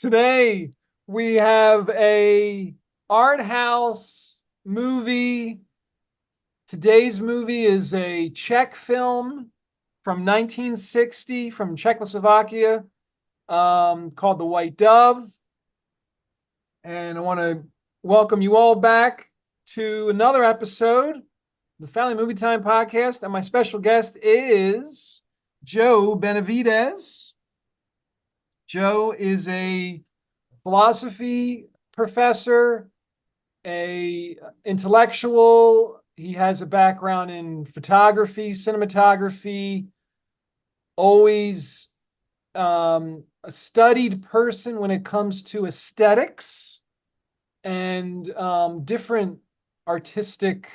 Today we have a art house movie. Today's movie is a Czech film from 1960 from Czechoslovakia called The White Dove. And I want to welcome you all back to another episode of the Family Movie Time podcast. And my special guest is Joe Benavides. Joe is a philosophy professor, a intellectual. He has a background in photography, cinematography, always a studied person when it comes to aesthetics and different artistic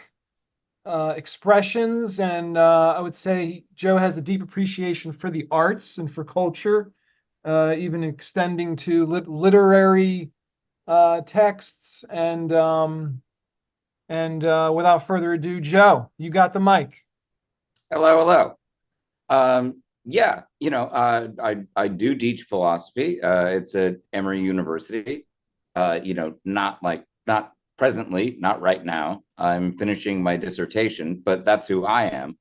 expressions. And I would say Joe has a deep appreciation for the arts and for culture, even extending to literary texts. And without further ado, Joe, you got the mic. Hello, hello. Yeah, I do teach philosophy. It's at Emory University. Not presently, not right now. I'm finishing my dissertation, but that's who I am.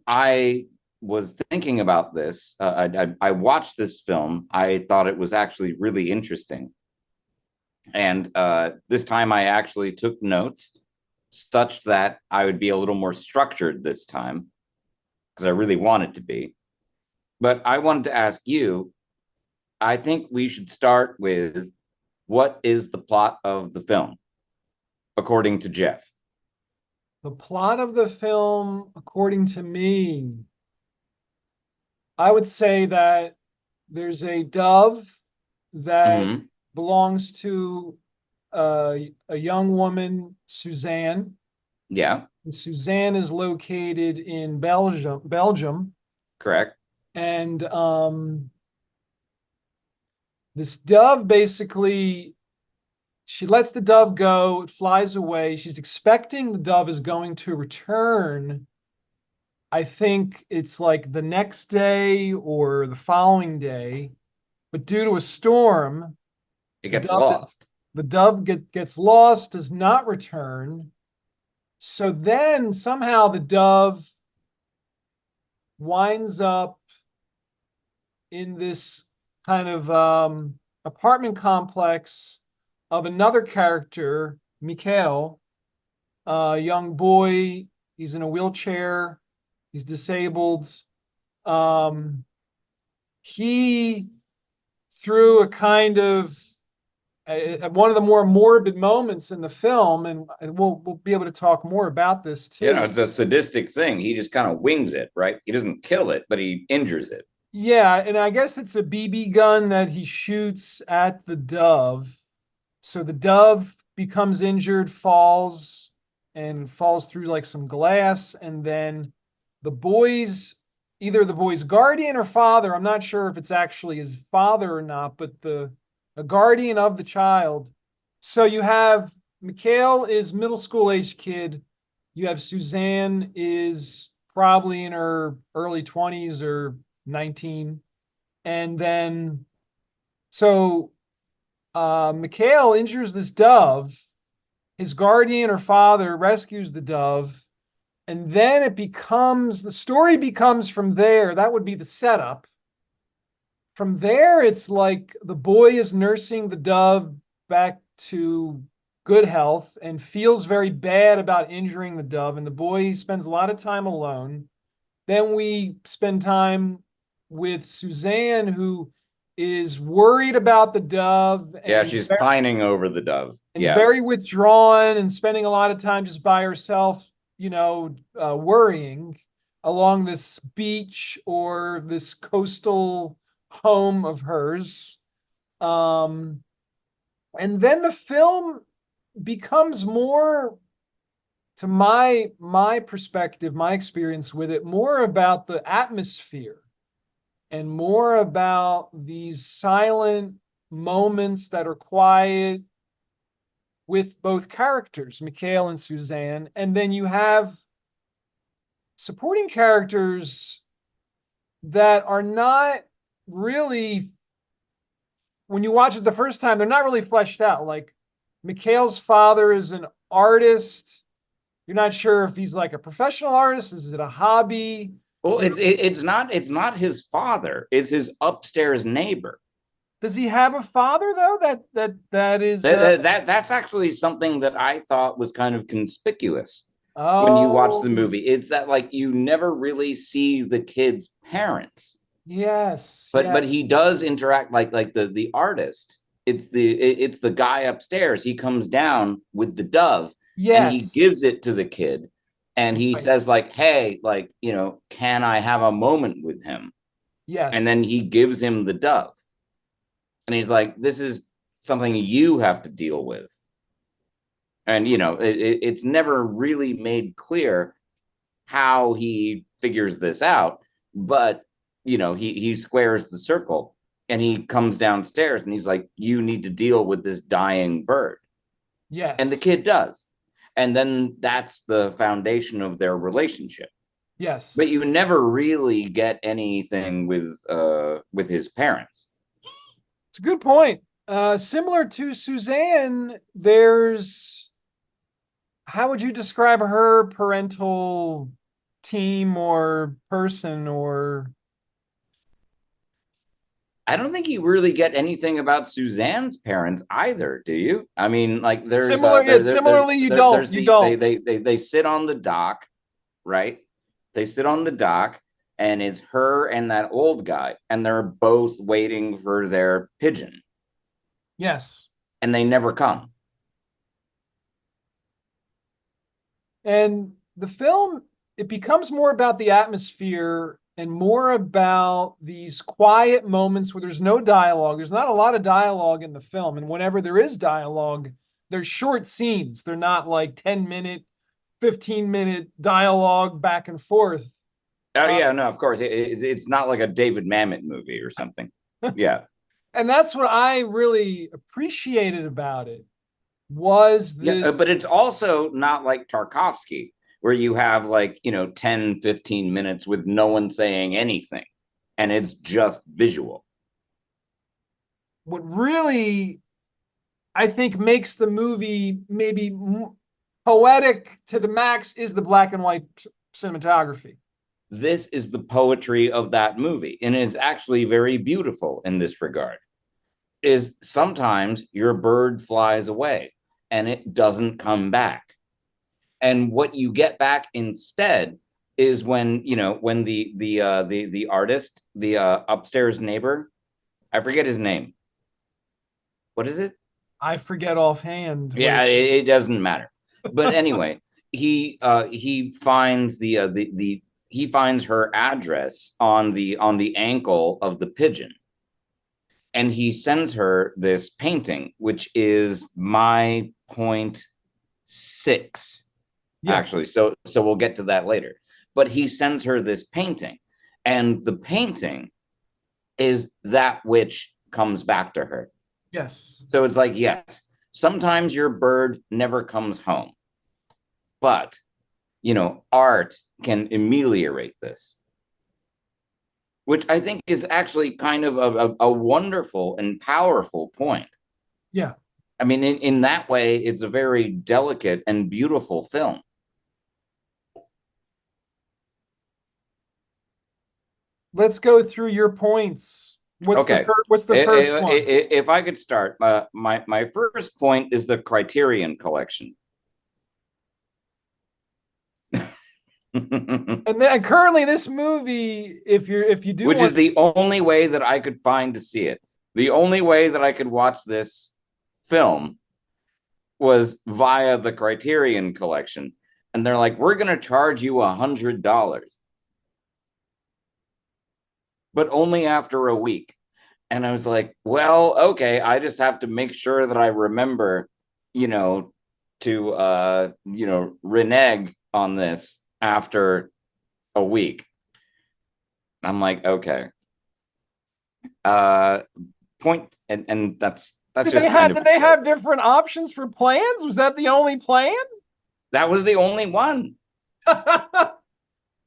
I was thinking about this. I watched this film. I thought it was actually really interesting. And this time I actually took notes such that I would be a little more structured this time because I really wanted to be. But I wanted to ask you, I think we should start with what is the plot of the film, according to Jeff? The plot of the film, according to me, I would say that there's a dove that Mm-hmm. belongs to a young woman, Suzanne. Yeah, And Suzanne is located in Belgium, correct. and this dove basically, she lets the dove go, it flies away. She's expecting the dove is going to return. I think it's like the next day or the following day, but due to a storm, It the gets dove is lost. the dove gets lost, does not return. So then somehow the dove winds up in this kind of apartment complex of another character, Mikhail, a young boy. He's in a wheelchair. He's disabled. Um, he, through a kind of one of the more morbid moments in the film, and we'll be able to talk more about this too. It's a sadistic thing. He just kind of wings it, right? He doesn't kill it, but he injures it. Yeah, and I guess it's a BB gun that he shoots at the dove. So the dove becomes injured, and falls through like some glass, and then the boy's either the boy's guardian or father, I'm not sure if it's actually his father or not, but the a guardian of the child. So you have Mikhail is middle school age kid. You have Suzanne is probably in her early 20s or 19. And then so Mikhail injures this dove. His guardian or father rescues the dove. And then the story becomes from there. That would be the setup. From there, it's like the boy is nursing the dove back to good health and feels very bad about injuring the dove. And the boy spends a lot of time alone. Then we spend time with Suzanne, who is worried about the dove Yeah, she's pining over the dove. and Yeah. very withdrawn and spending a lot of time just by herself, worrying along this beach or this coastal home of hers. Um, and then the film becomes more, to my perspective, my experience with it, more about the atmosphere and more about these silent moments that are quiet with both characters, Mikhail and Suzanne. And then you have supporting characters that are not really when you watch it the first time, they're not really fleshed out. Like Mikhail's father is an artist. You're not sure if he's like a professional artist. Is it a hobby? Well, it's not his father. It's his upstairs neighbor. Does he have a father though? That is that's actually something that I thought was kind of conspicuous when you watch the movie. It's that like you never really see the kid's parents. Yes. But he does interact like the artist. It's the guy upstairs. He comes down with the dove, and he gives it to the kid, and he says like, "Hey, like, you know, can I have a moment with him?" Yes. And then he gives him the dove. And he's like, this is something you have to deal with. And, you know, it's never really made clear how he figures this out. But, you know, he squares the circle and he comes downstairs and he's like, you need to deal with this dying bird. Yes. And the kid does. And then that's the foundation of their relationship. Yes. But you never really get anything with his parents. It's a good point. Similar to Suzanne, there's, how would you describe her parental team or person? Or I don't think you really get anything about Suzanne's parents either, do you? I mean, like there's similarly you don't. They sit on the dock, right? They sit on the dock. And it's her and that old guy, and they're both waiting for their pigeon. Yes. And they never come. And the film, it becomes more about the atmosphere and more about these quiet moments where there's no dialogue. There's not a lot of dialogue in the film. And whenever there is dialogue, they're short scenes. They're not like 10-minute, 15-minute dialogue back and forth. Oh, yeah, no, of course. It's not like a David Mamet movie or something. Yeah. And that's what I really appreciated about it, was this. Yeah, but it's also not like Tarkovsky, where you have like, you know, 10, 15 minutes with no one saying anything, and it's just visual. What really, I think, makes the movie maybe poetic to the max is the black and white cinematography. This is the poetry of that movie, and it's actually very beautiful in this regard. Is sometimes your bird flies away and it doesn't come back, and what you get back instead is when, you know, when the artist, the upstairs neighbor, I forget his name. What is it? I forget offhand. Yeah, it doesn't matter. But anyway, he finds he finds her address on the ankle of the pigeon, and he sends her this painting, which is my 0.6, actually. So we'll get to that later. But he sends her this painting, and the painting is that which comes back to her. Yes. So it's like, yes, sometimes your bird never comes home, but, you know, art can ameliorate this, which I think is actually kind of a wonderful and powerful point. Yeah. I mean, in that way, it's a very delicate and beautiful film. Let's go through your points. What's the first one? If I could start, my first point is the Criterion Collection. And currently this movie, if you do, which is the only way that I could find to see it. The only way that I could watch this film was via the Criterion Collection, and they're like, we're going to charge you $100, but only after a week. And I was like, well, okay, I just have to make sure that I remember, you know, to renege on this after a week. I'm like, okay. Point, and that's did they have different options for plans? Was that the only plan? That was the only one.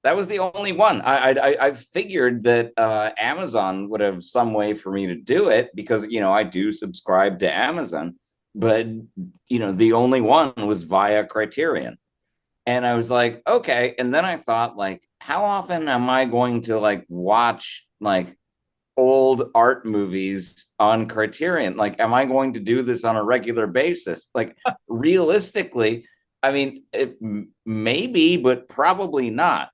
That was the only one. I figured that Amazon would have some way for me to do it because, you know, I do subscribe to Amazon, but, you know, the only one was via Criterion. And I was like, okay. And then I thought, like, how often am I going to like watch like old art movies on Criterion? Like, am I going to do this on a regular basis? Like, realistically, I mean, maybe, but probably not.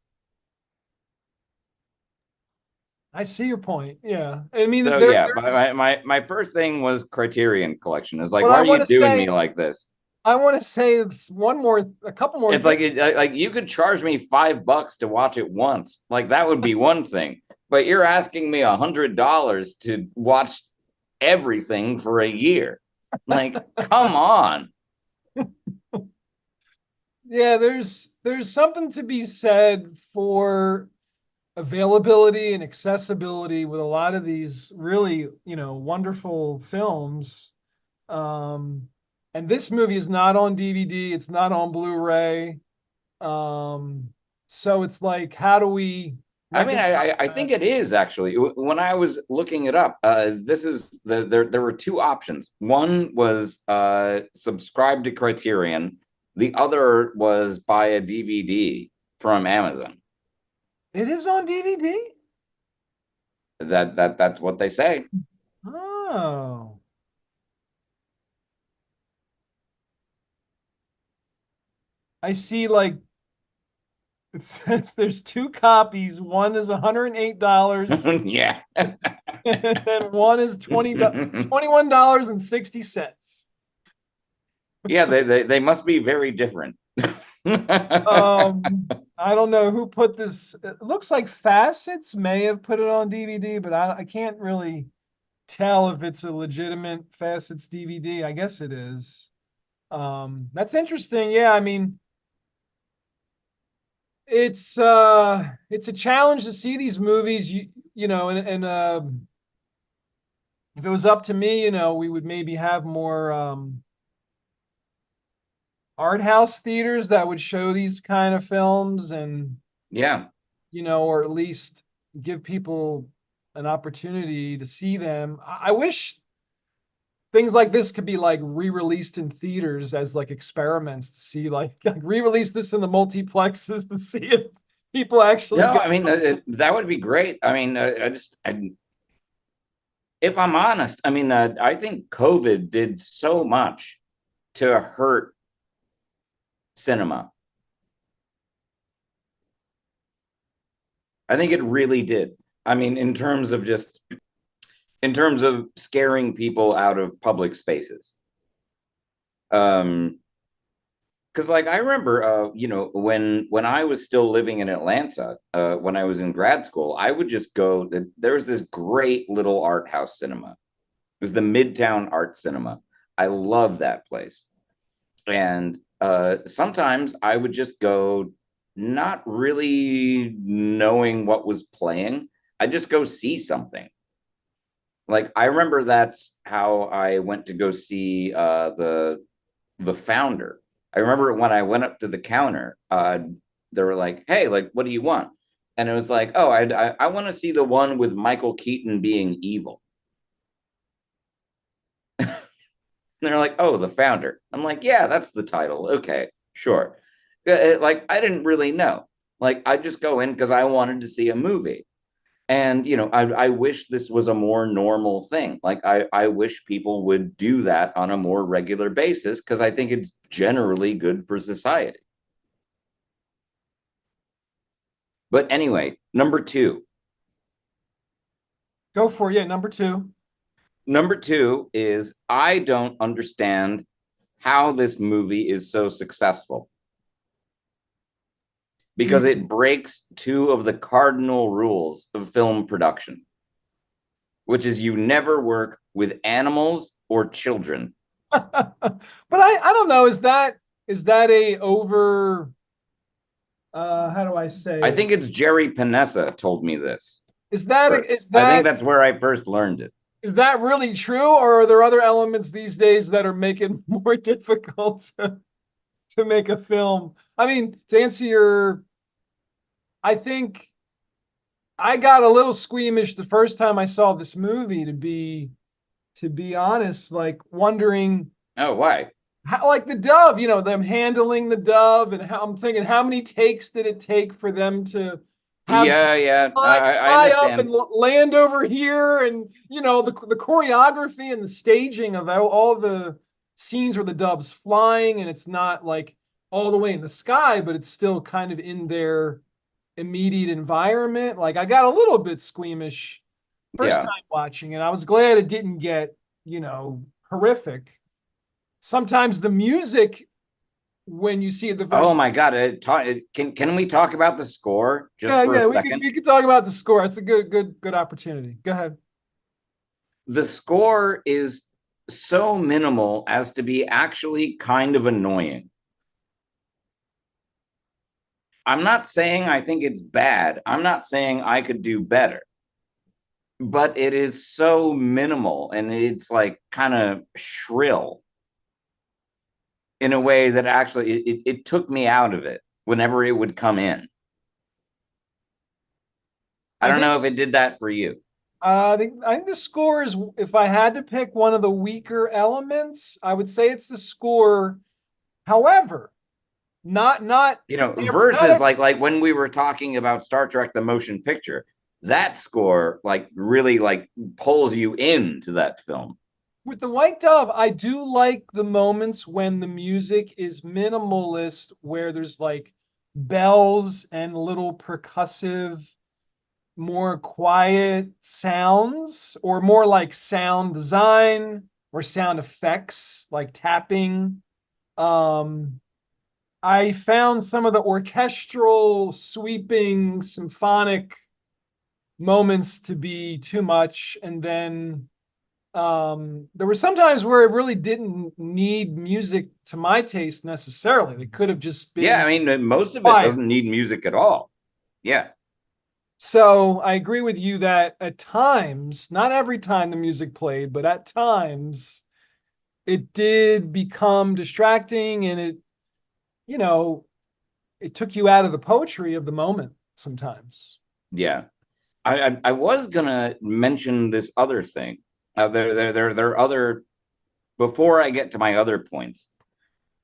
I see your point. Yeah. I mean, So yeah, there's my first thing was Criterion Collection. It's like, what why I are you want to doing say. me like this? I want to say a couple more It's things. like you could charge me $5 to watch it once. Like that would be one thing, but you're asking me $100 to watch everything for a year. Like, come on. Yeah, there's something to be said for availability and accessibility with a lot of these really, wonderful films. Um, and this movie is not on DVD, it's not on Blu-ray. So it's like, how do we I mean, reconcile I that? think it is actually. When I was looking it up, this is there were two options. One was subscribe to Criterion. The other was buy a DVD from Amazon. It is on DVD? That's what they say. Oh. I see like it says there's two copies. One is $108 Yeah. and then one is $21.60. Yeah, they must be very different. I don't know who put this. It looks like Facets may have put it on DVD, but I can't really tell if it's a legitimate Facets DVD. I guess it is. That's interesting. Yeah, I mean, it's a challenge to see these movies. And if it was up to me, we would maybe have more art house theaters that would show these kind of films, and Yeah. or at least give people an opportunity to see them. I wish things like this could be like re-released in theaters as like experiments to see like re-release this in the multiplexes to see if people actually No, go. I mean that would be great. I mean, if I'm honest, I mean, I think COVID did so much to hurt cinema. I think it really did. I mean, in terms of scaring people out of public spaces. Because like I remember, when I was still living in Atlanta, when I was in grad school, I would just go. There was this great little art house cinema. It was the Midtown Art Cinema. I love that place, and sometimes I would just go, not really knowing what was playing. I just go see something. Like I remember that's how I went to go see the Founder. I remember when I went up to the counter, they were like, "Hey, like, what do you want?" And it was like, "Oh, I want to see the one with Michael Keaton being evil." And they're like, "Oh, the Founder." I'm like, "Yeah, that's the title. Okay, sure." Like I didn't really know. Like I just go in because I wanted to see a movie. And I wish this was a more normal thing. Like I wish people would do that on a more regular basis because I think it's generally good for society. But anyway, number two. Go for it. Yeah, number two. Number two is I don't understand how this movie is so successful because it breaks two of the cardinal rules of film production, which is you never work with animals or children. But I don't know. Is that a over? How do I I say? think it's Jerry Panessa told me this Is that first. is I think that that's where I first learned it. is that really true, or are there other elements these days that are making more difficult to make a film? I mean, to answer your, I think I got a little squeamish the first time I saw this movie, to be honest, like wondering Oh, why? how, like the dove, them handling the dove, and how I'm thinking, how many takes did it take for them to have Yeah, yeah, I fly up and understand. land over here, and the choreography and the staging of all the scenes where the dove's flying, and it's not like all the way in the sky, but it's still kind of in their immediate environment. Like I got a little bit squeamish first Yeah. time watching it. I was glad it didn't get, horrific. Sometimes the music, when you see it the Oh first, my God. Can we talk about the score just yeah, for a yeah, we could second? we could talk about the score. It's a good opportunity. Go ahead. The score is so minimal as to be actually kind of annoying. I'm not saying I think it's bad. I'm not saying I could do better, but it is so minimal and it's like kind of shrill in a way that actually it took me out of it whenever it would come in. I I don't think know if it did that for you. I think the score is, if I had to pick one of the weaker elements, I would say it's the score. However, not not Versus like when we were talking about Star Trek the motion picture, that score like really like pulls you into that film. with the White Dove. I do like the moments when the music is minimalist, where there's like bells and little percussive, more quiet sounds, or more like sound design or sound effects, like tapping. Um, I found some of the orchestral, sweeping, symphonic moments to be too much. And then there were some times where it really didn't need music to my taste necessarily. They could have just Yeah, been I mean most of it quiet. doesn't need music at all. Yeah. So I agree with you that at times, not every time the music played, but at times it did become distracting, and you know, it took you out of the poetry of the moment sometimes. Yeah. I was gonna mention this other thing. There are other before I get to my other points.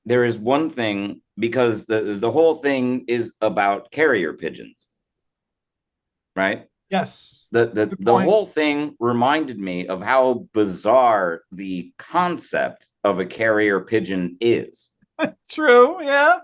There is one thing because the whole thing is about carrier pigeons, right? Yes. The Good the point. whole thing reminded me of how bizarre the concept of a carrier pigeon is. True. Yeah.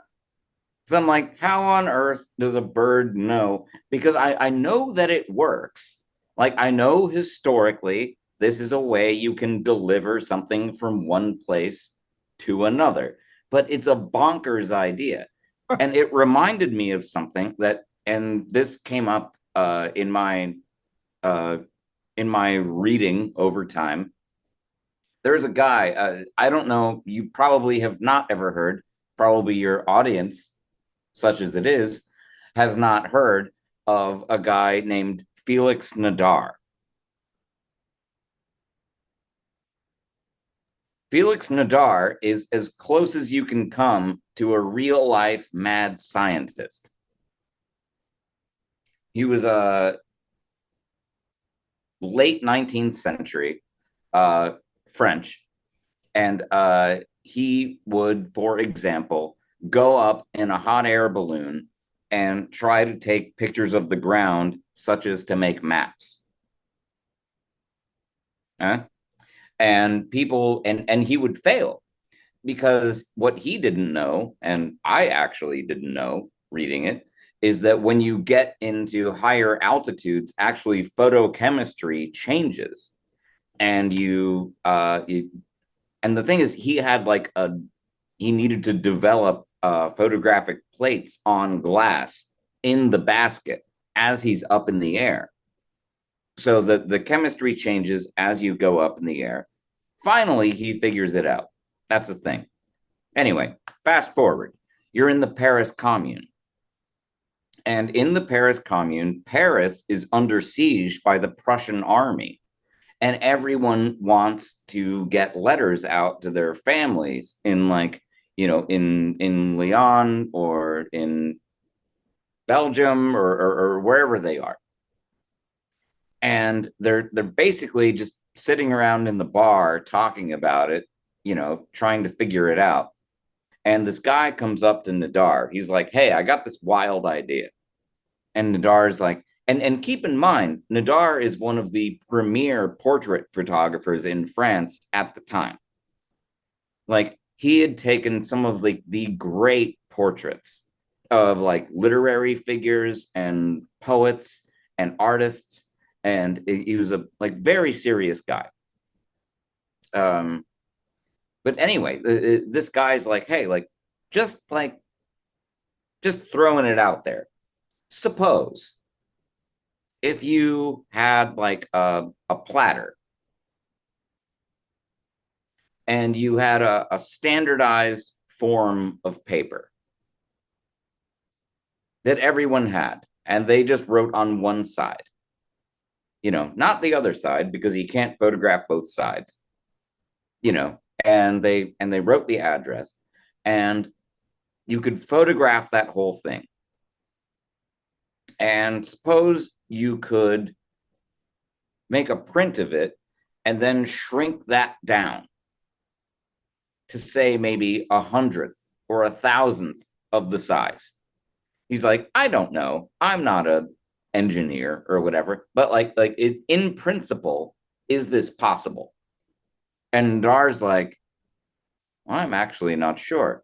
So I'm like, how on earth does a bird know? Because I know that it works. Like I know historically, this is a way you can deliver something from one place to another, but it's a bonkers idea. And it reminded me of something that, and this came up uh, in my reading over time. There's a guy, I don't know, you probably have not ever heard, probably your audience, such as it is, has not heard of a guy named Felix Nadar. Felix Nadar is as close as you can come to a real life mad scientist. He was a late 19th century French, and he would, for example, go up in a hot air balloon and try to take pictures of the ground, such as to make maps. And people, and he would fail because what he didn't know, and I actually didn't know reading it, is that when you get into higher altitudes, actually photochemistry changes, and and the thing is, he needed to develop photographic plates on glass in the basket as he's up in the air. So the chemistry changes as you go up in the air. Finally, he figures it out. That's the thing. Anyway, fast forward. You're in the Paris Commune. And in the Paris Commune, Paris is under siege by the Prussian army. And everyone wants to get letters out to their families in in Lyon or Belgium or wherever they are. And they're basically just sitting around in the bar talking about it, you know, trying to figure it out. And this guy comes up to Nadar. He's like, hey, I got this wild idea. And Nadar's like, and keep in mind, Nadar is one of the premier portrait photographers in France at the time. Like, he had taken some of like the great portraits of like literary figures and poets and artists, and he was a like very serious guy. But anyway, this guy's like, hey, like just throwing it out there. Suppose if you had like a platter and you had a standardized form of paper that everyone had, and they just wrote on one side, you know, not the other side, because you can't photograph both sides, you know, and they wrote the address, and you could photograph that whole thing. And suppose you could make a print of it and then shrink that down to say maybe 100th or 1,000th of the size. He's like, I don't know. I'm not an engineer or whatever, but like it, in principle, is this possible? And Dar's like, well, I'm actually not sure.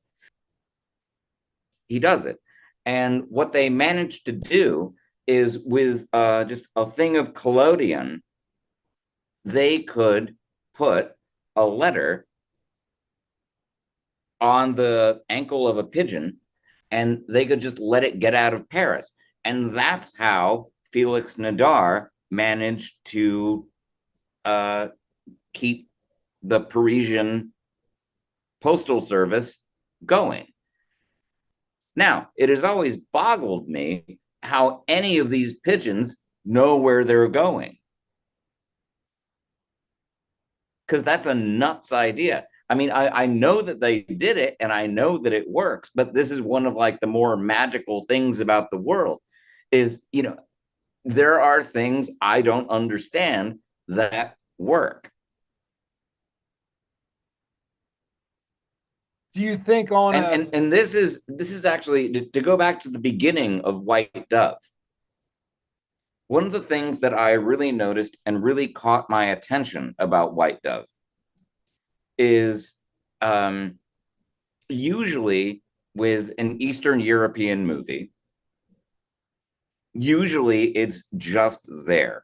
He does it. And what they managed to do is with just a thing of collodion, they could put a letter on the ankle of a pigeon, and they could just let it get out of Paris. And that's how Felix Nadar managed to keep the Parisian postal service going. Now, it has always boggled me how any of these pigeons know where they're going. Because that's a nuts idea. I mean, I know that they did it and I know that it works, but this is one of like the more magical things about the world is, you know, there are things I don't understand that work. Do you think on and this is actually to go back to the beginning of White Dove. One of the things that I really noticed and really caught my attention about White Dove is usually with an Eastern European movie, usually it's just there.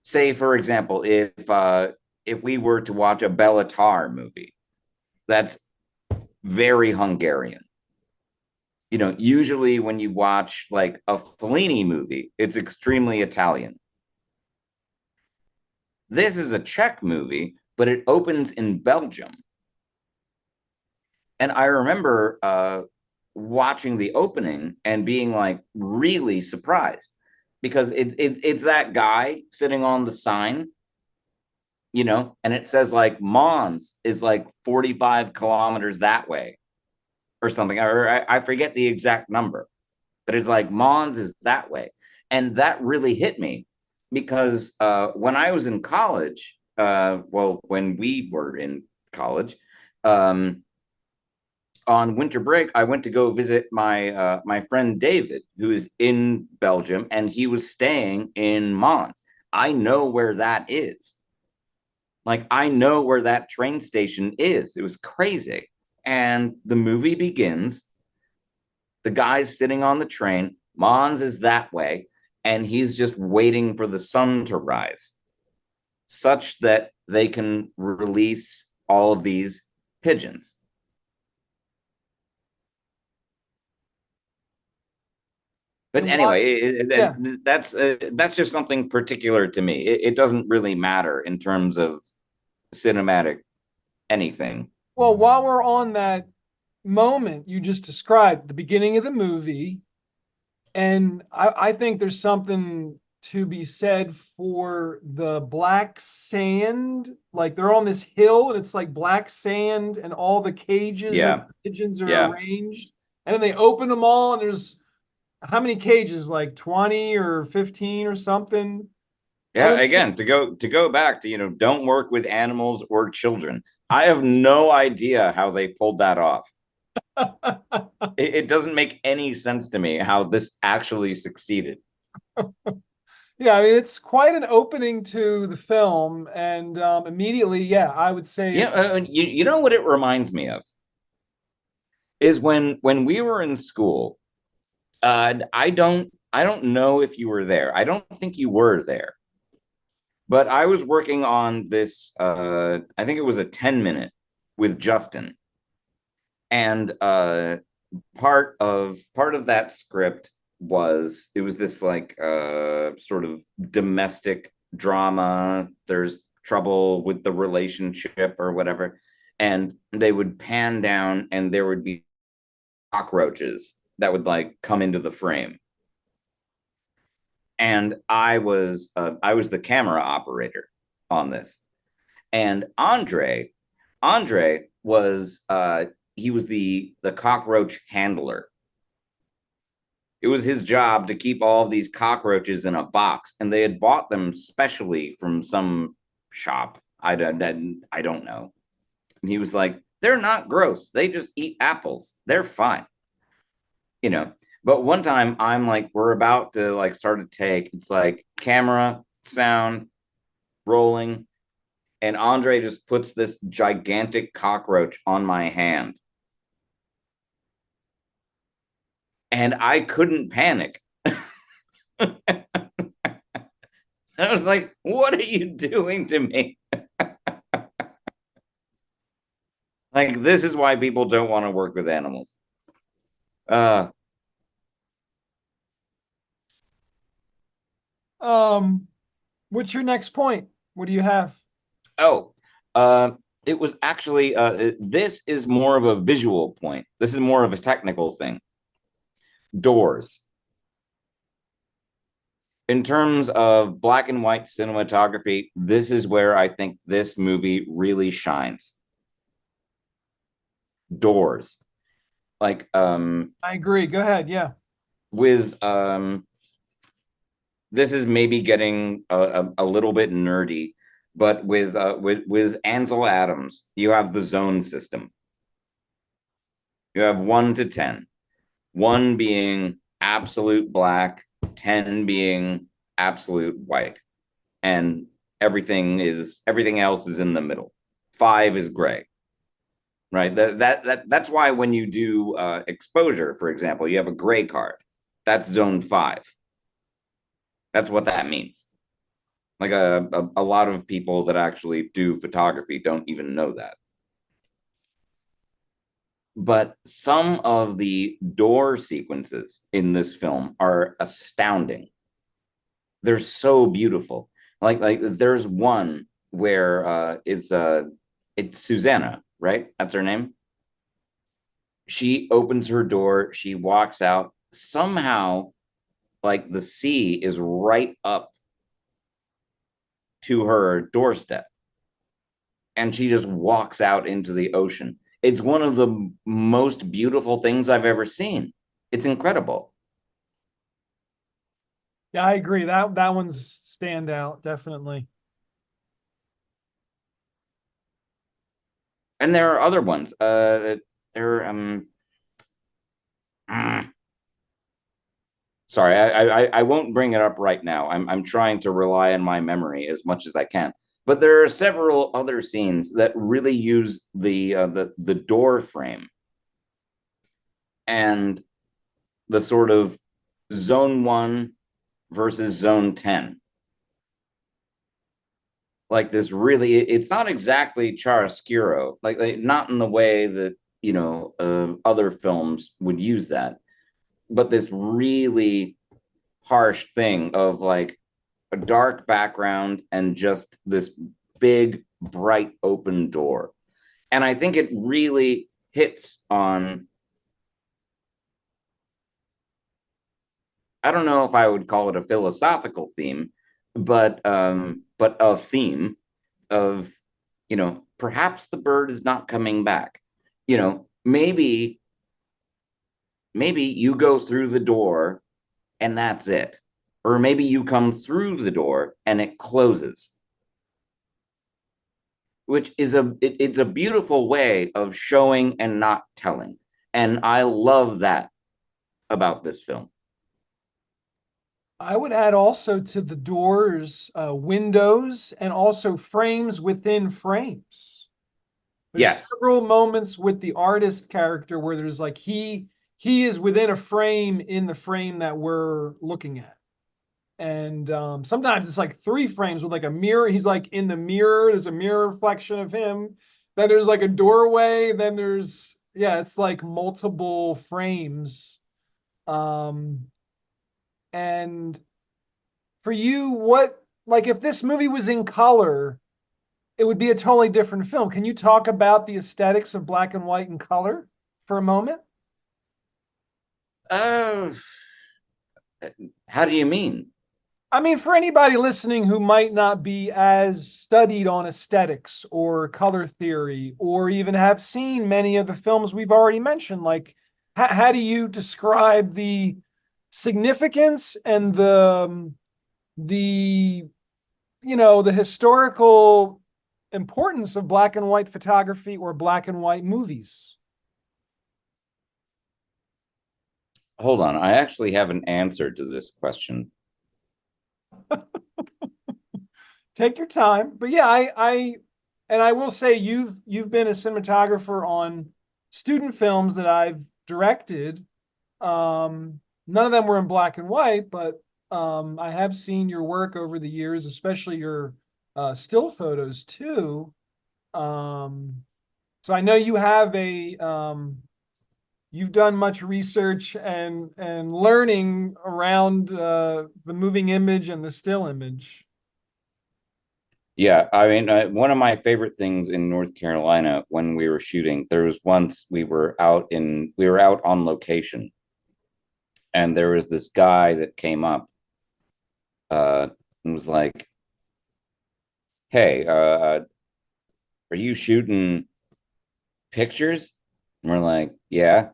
Say, for example, if we were to watch a Bela Tar movie, that's very Hungarian. You know, usually when you watch like a Fellini movie, it's extremely Italian. This is a Czech movie, but it opens in Belgium. And I remember watching the opening and being like really surprised because it's that guy sitting on the sign, you know, and it says like Mons is like 45 kilometers that way or something, or I forget the exact number, but it's like Mons is that way. And that really hit me because when I was in college, well, when we were in college, on winter break, I went to go visit my my friend David, who is in Belgium, and he was staying in Mons. I know where that is. Like, I know where that train station is. It was crazy. And the movie begins. The guy's sitting on the train. Mons is that way. And he's just waiting for the sun to rise such that they can release all of these pigeons. But anyway, that's just something particular to me. It doesn't really matter in terms of cinematic anything. Well, while we're on that moment you just described, the beginning of the movie, and I think there's something to be said for the black sand. Like, they're on this hill and it's like black sand and all the cages of the pigeons are arranged. And then they open them all and there's how many cages? Like 20 or 15 or something? I Yeah, don't think again, to go back to, don't work with animals or children. I have no idea how they pulled that off. It doesn't make any sense to me how this actually succeeded. Yeah, I mean, it's quite an opening to the film, and immediately, yeah, I would say Yeah, it's you know what it reminds me of is when we were in school. I don't know if you were there. I don't think you were there, but I was working on this. I think it was a 10 minute with Justin, and part of that script was it was this like sort of domestic drama. There's trouble with the relationship or whatever, and they would pan down and there would be cockroaches that would like come into the frame. And I was the camera operator on this. And Andre was he was the cockroach handler. It was his job to keep all of these cockroaches in a box, and they had bought them specially from some shop. I don't know. And he was like, "They're not gross. They just eat apples. They're fine." You know. But one time I'm like, we're about to like start a take. It's like camera, sound, rolling, and Andre just puts this gigantic cockroach on my hand. And I couldn't panic. I was like, what are you doing to me? Like, this is why people don't want to work with animals. Uh, um. What's your next point? What do you have? oh, uh, it was actually, this is more of a visual point. This is more of a technical thing. Doors. In terms of black and white cinematography, this is where I think this movie really shines. Doors. Like I agree. Go ahead. Yeah. with this is maybe getting a little bit nerdy, but with Ansel Adams, you have the zone system. You have 1 to 10. 1 being absolute black, 10 being absolute white, and everything else is in the middle. 5 is gray, right? That's why when you do exposure, for example, you have a gray card. That's zone 5. That's what that means. Like a lot of people that actually do photography don't even know that. But some of the door sequences in this film are astounding. They're so beautiful. Like there's one where it's Susanna, right? That's her name. She opens her door, she walks out. Somehow, like the sea is right up to her doorstep, and she just walks out into the ocean. It's one of the most beautiful things I've ever seen. It's incredible. Yeah, I agree. That one's standout, definitely. And there are other ones. There sorry, I won't bring it up right now. I'm trying to rely on my memory as much as I can. But there are several other scenes that really use the door frame and the sort of zone 1 versus zone 10. Like this really, it's not exactly chiaroscuro, like not in the way that other films would use that, but this really harsh thing of like a dark background and just this big bright open door. And I think it really hits on, I don't know if I would call it a philosophical theme, but a theme of, perhaps the bird is not coming back. Maybe you go through the door and that's it. Or maybe you come through the door and it closes, which is it's a beautiful way of showing and not telling. And I love that about this film. I would add also to the doors, windows, and also frames within frames. There's Yes. several moments with the artist character where there's like he is within a frame in the frame that we're looking at. And sometimes it's like 3 frames with like a mirror. He's like in the mirror. There's a mirror reflection of him. Then there's like a doorway. Then there's, yeah, it's like multiple frames. And for you, what, like if this movie was in color, it would be a totally different film. Can you talk about the aesthetics of black and white and color for a moment? Uh, how do you mean? I mean, for anybody listening who might not be as studied on aesthetics or color theory, or even have seen many of the films we've already mentioned, like how do you describe the significance and the the historical importance of black and white photography or black and white movies? Hold on. I actually have an answer to this question. Take your time. But yeah, I will say you've been a cinematographer on student films that I've directed. None of them were in black and white, but I have seen your work over the years, especially your still photos too. So I know you have you've done much research and learning around the moving image and the still image. Yeah, I mean, one of my favorite things in North Carolina when we were shooting, there was once we were out on location, and there was this guy that came up and was like, "Hey, are you shooting pictures?" And we're like, "Yeah."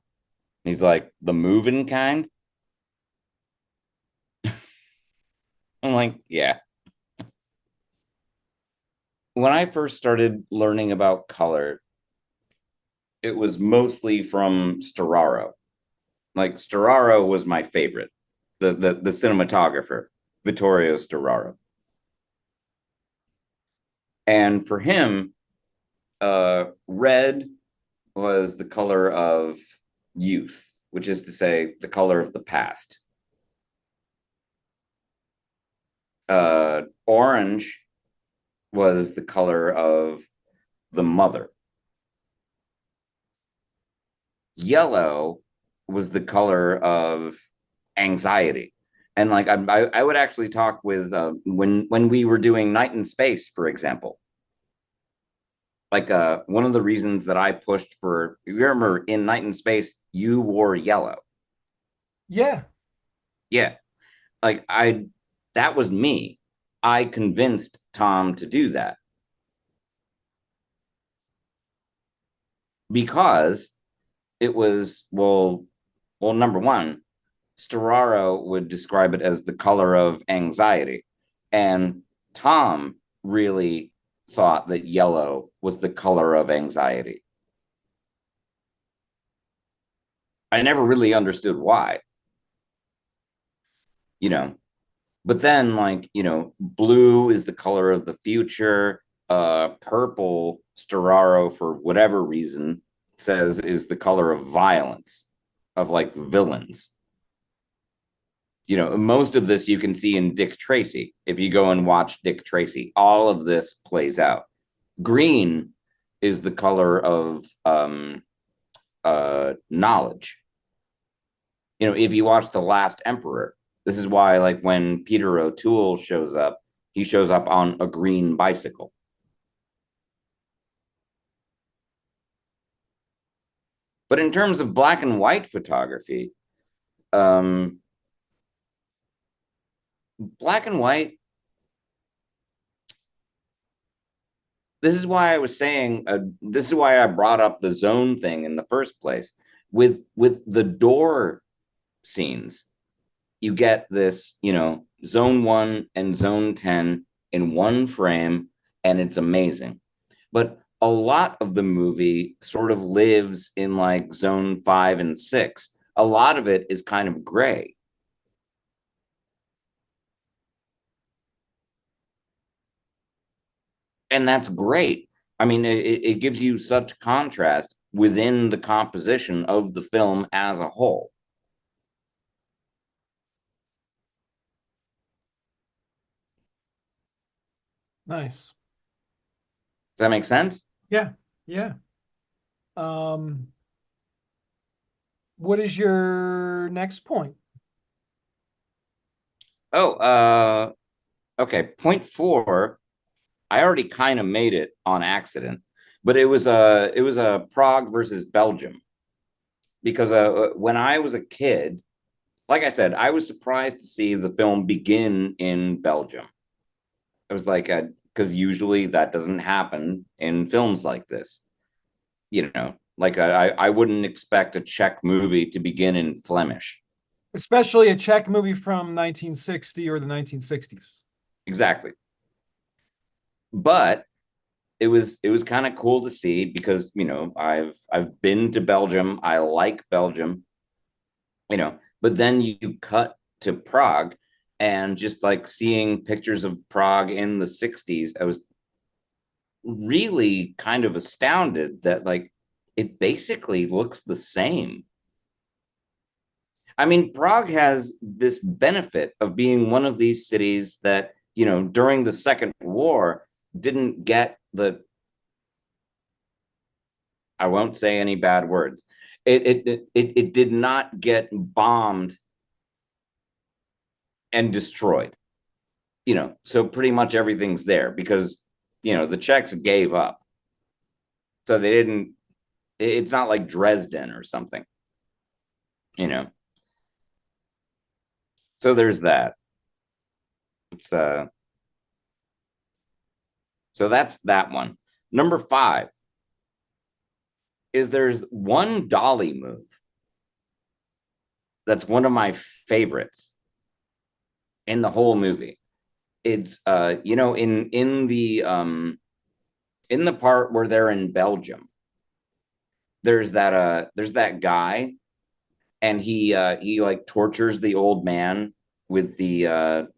He's like, "The moving kind?" I'm like, "Yeah." When I first started learning about color, it was mostly from Storaro. Like Storaro was my favorite, the cinematographer, Vittorio Storaro. And for him, red was the color of youth, which is to say, the color of the past. Orange was the color of the mother. Yellow was the color of anxiety. And like I would actually talk with when we were doing Night in Space, for example. Like one of the reasons that I pushed for, you remember in Night in Space, you wore yellow. Yeah. Yeah. Like that was me. I convinced Tom to do that because it was, well, number one, Storaro would describe it as the color of anxiety. And Tom really thought that yellow was the color of anxiety. I never really understood why, you know. But then, like, blue is the color of the future. Purple, Storaro, for whatever reason, says is the color of violence, of like villains. Most of this you can see in Dick Tracy. If you go and watch Dick Tracy, all of this plays out. Green is the color of knowledge. If you watch The Last Emperor, this is why, like, when Peter O'Toole shows up, he shows up on a green bicycle. But in terms of black and white photography, black and white, this is why I was saying, this is why I brought up the zone thing in the first place. With the door scenes, you get this, zone 1 and zone 10 in one frame, and it's amazing. But a lot of the movie sort of lives in like zone 5 and 6. A lot of it is kind of gray. And that's great. I mean, it gives you such contrast within the composition of the film as a whole. Nice. Does that make sense? Yeah. Yeah. Um, what is your next point? Oh, okay. Point 4, I already kind of made it on accident, but it was a Prague versus Belgium, because when I was a kid, like I said, I was surprised to see the film begin in Belgium. I was like, because usually that doesn't happen in films like this. Like I wouldn't expect a Czech movie to begin in Flemish. Especially a Czech movie from 1960 or the 1960s. Exactly. But it was kind of cool to see, because I've been to Belgium. I like Belgium. But then you cut to Prague, and just like seeing pictures of Prague in the 60s, I was really kind of astounded that like it basically looks the same. I mean, Prague has this benefit of being one of these cities that, during the Second War didn't get the, I won't say any bad words. It did not get bombed and destroyed. So pretty much everything's there, because the Czechs gave up. So they didn't, it's not like Dresden or something, you know. So there's that. It's so that's that one. Number 5 is there's one dolly move that's one of my favorites in the whole movie. It's in the part where they're in Belgium, there's that guy, and he like tortures the old man with the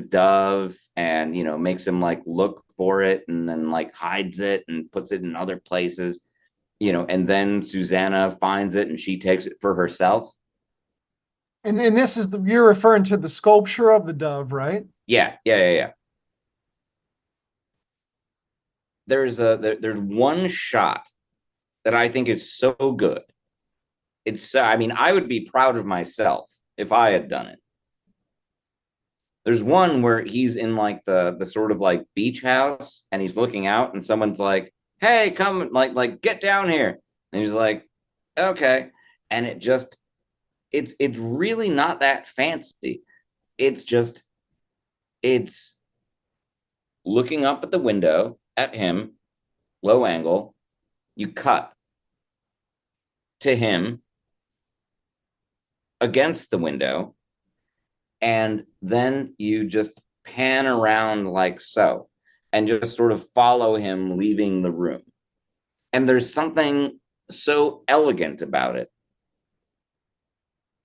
dove, and makes him like look for it, and then like hides it and puts it in other places, and then Susanna finds it and she takes it for herself. And this is you're referring to the sculpture of the dove, right? Yeah. There's one shot that I think is so good. I mean, I would be proud of myself if I had done it. There's one where he's in like the sort of like beach house, and he's looking out, and someone's like, "Hey, come, like get down here." And he's like, "Okay." And it's really not that fancy. It's looking up at the window at him, low angle. You cut to him against the window, and then you just pan around like so, and just sort of follow him leaving the room. And there's something so elegant about it.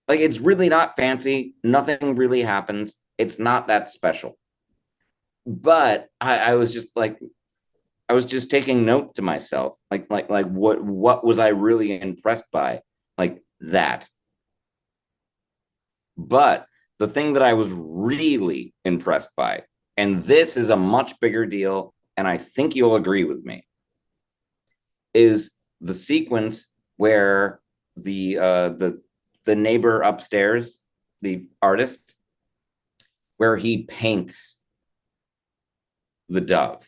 Like, it's really not fancy. Nothing really happens. It's not that special. But I was just like, I was just taking note to myself, like what was I really impressed by? Like that. But the thing that I was really impressed by, and this is a much bigger deal, and I think you'll agree with me, is the sequence where the neighbor upstairs, the artist, where he paints the dove.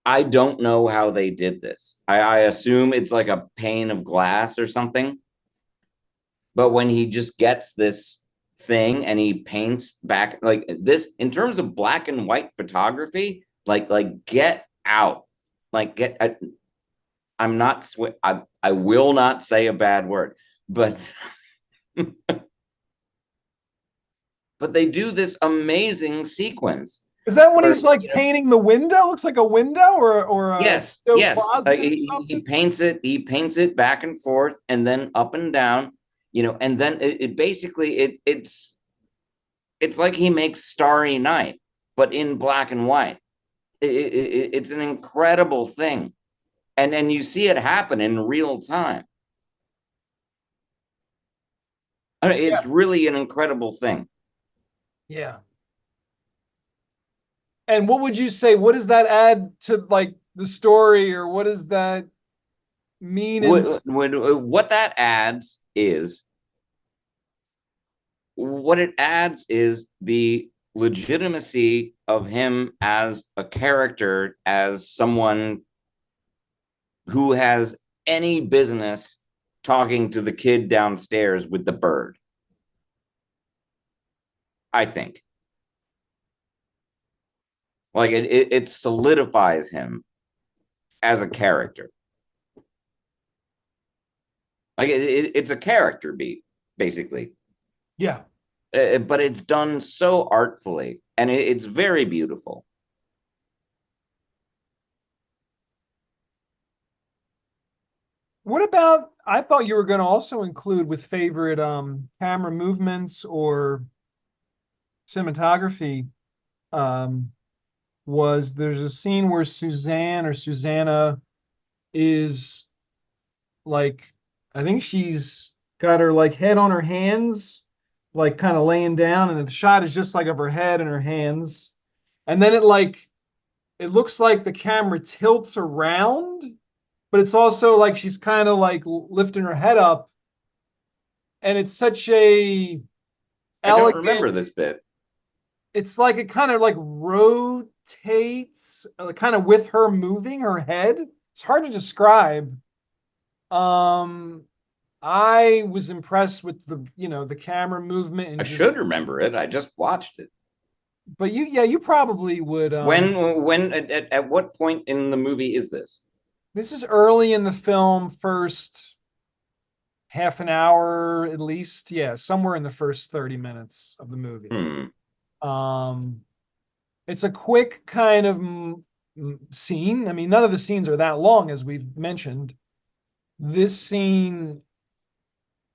I don't know how they did this. I assume it's like a pane of glass or something. But when he just gets this thing and he paints back like this, in terms of black and white photography, like get out, like get. I'm not. I will not say a bad word, but but they do this amazing sequence. Is that when Or, he's like painting the window? Looks like a window or a yes, closet or he something? paints it. He paints it back and forth, and then up and down. And then it basically it's like he makes Starry Night, but in black and white. It's an incredible thing, and you see it happen in real time. I mean, it's really an incredible thing. Yeah. And what would you say? What does that add to like the story, or what does that mean? What that adds is what it adds is the legitimacy of him as a character, as someone who has any business talking to the kid downstairs with the bird. I think. Like it solidifies him as a character. Like it's a character beat, basically. Yeah. But it's done so artfully, and it's very beautiful. What about, I thought you were going to also include with favorite camera movements or cinematography, was there's a scene where Suzanne or Susanna is like, I think she's got her like head on her hands, like kind of laying down, and the shot is just like of her head and her hands. And then it looks like the camera tilts around, but it's also like she's kind of like lifting her head up. And it's such a I don't elegant, remember this bit. it's like it kind of like rotates kind of with her moving her head. It's hard to describe. I was impressed with the camera movement and I should remember it. I just watched it. but you probably would. When at what point in the movie is this? This is early in the film, first half an hour at least. Yeah, somewhere in the first 30 minutes of the movie. It's a quick kind of scene. I mean, none of the scenes are that long, as we've mentioned. This scene,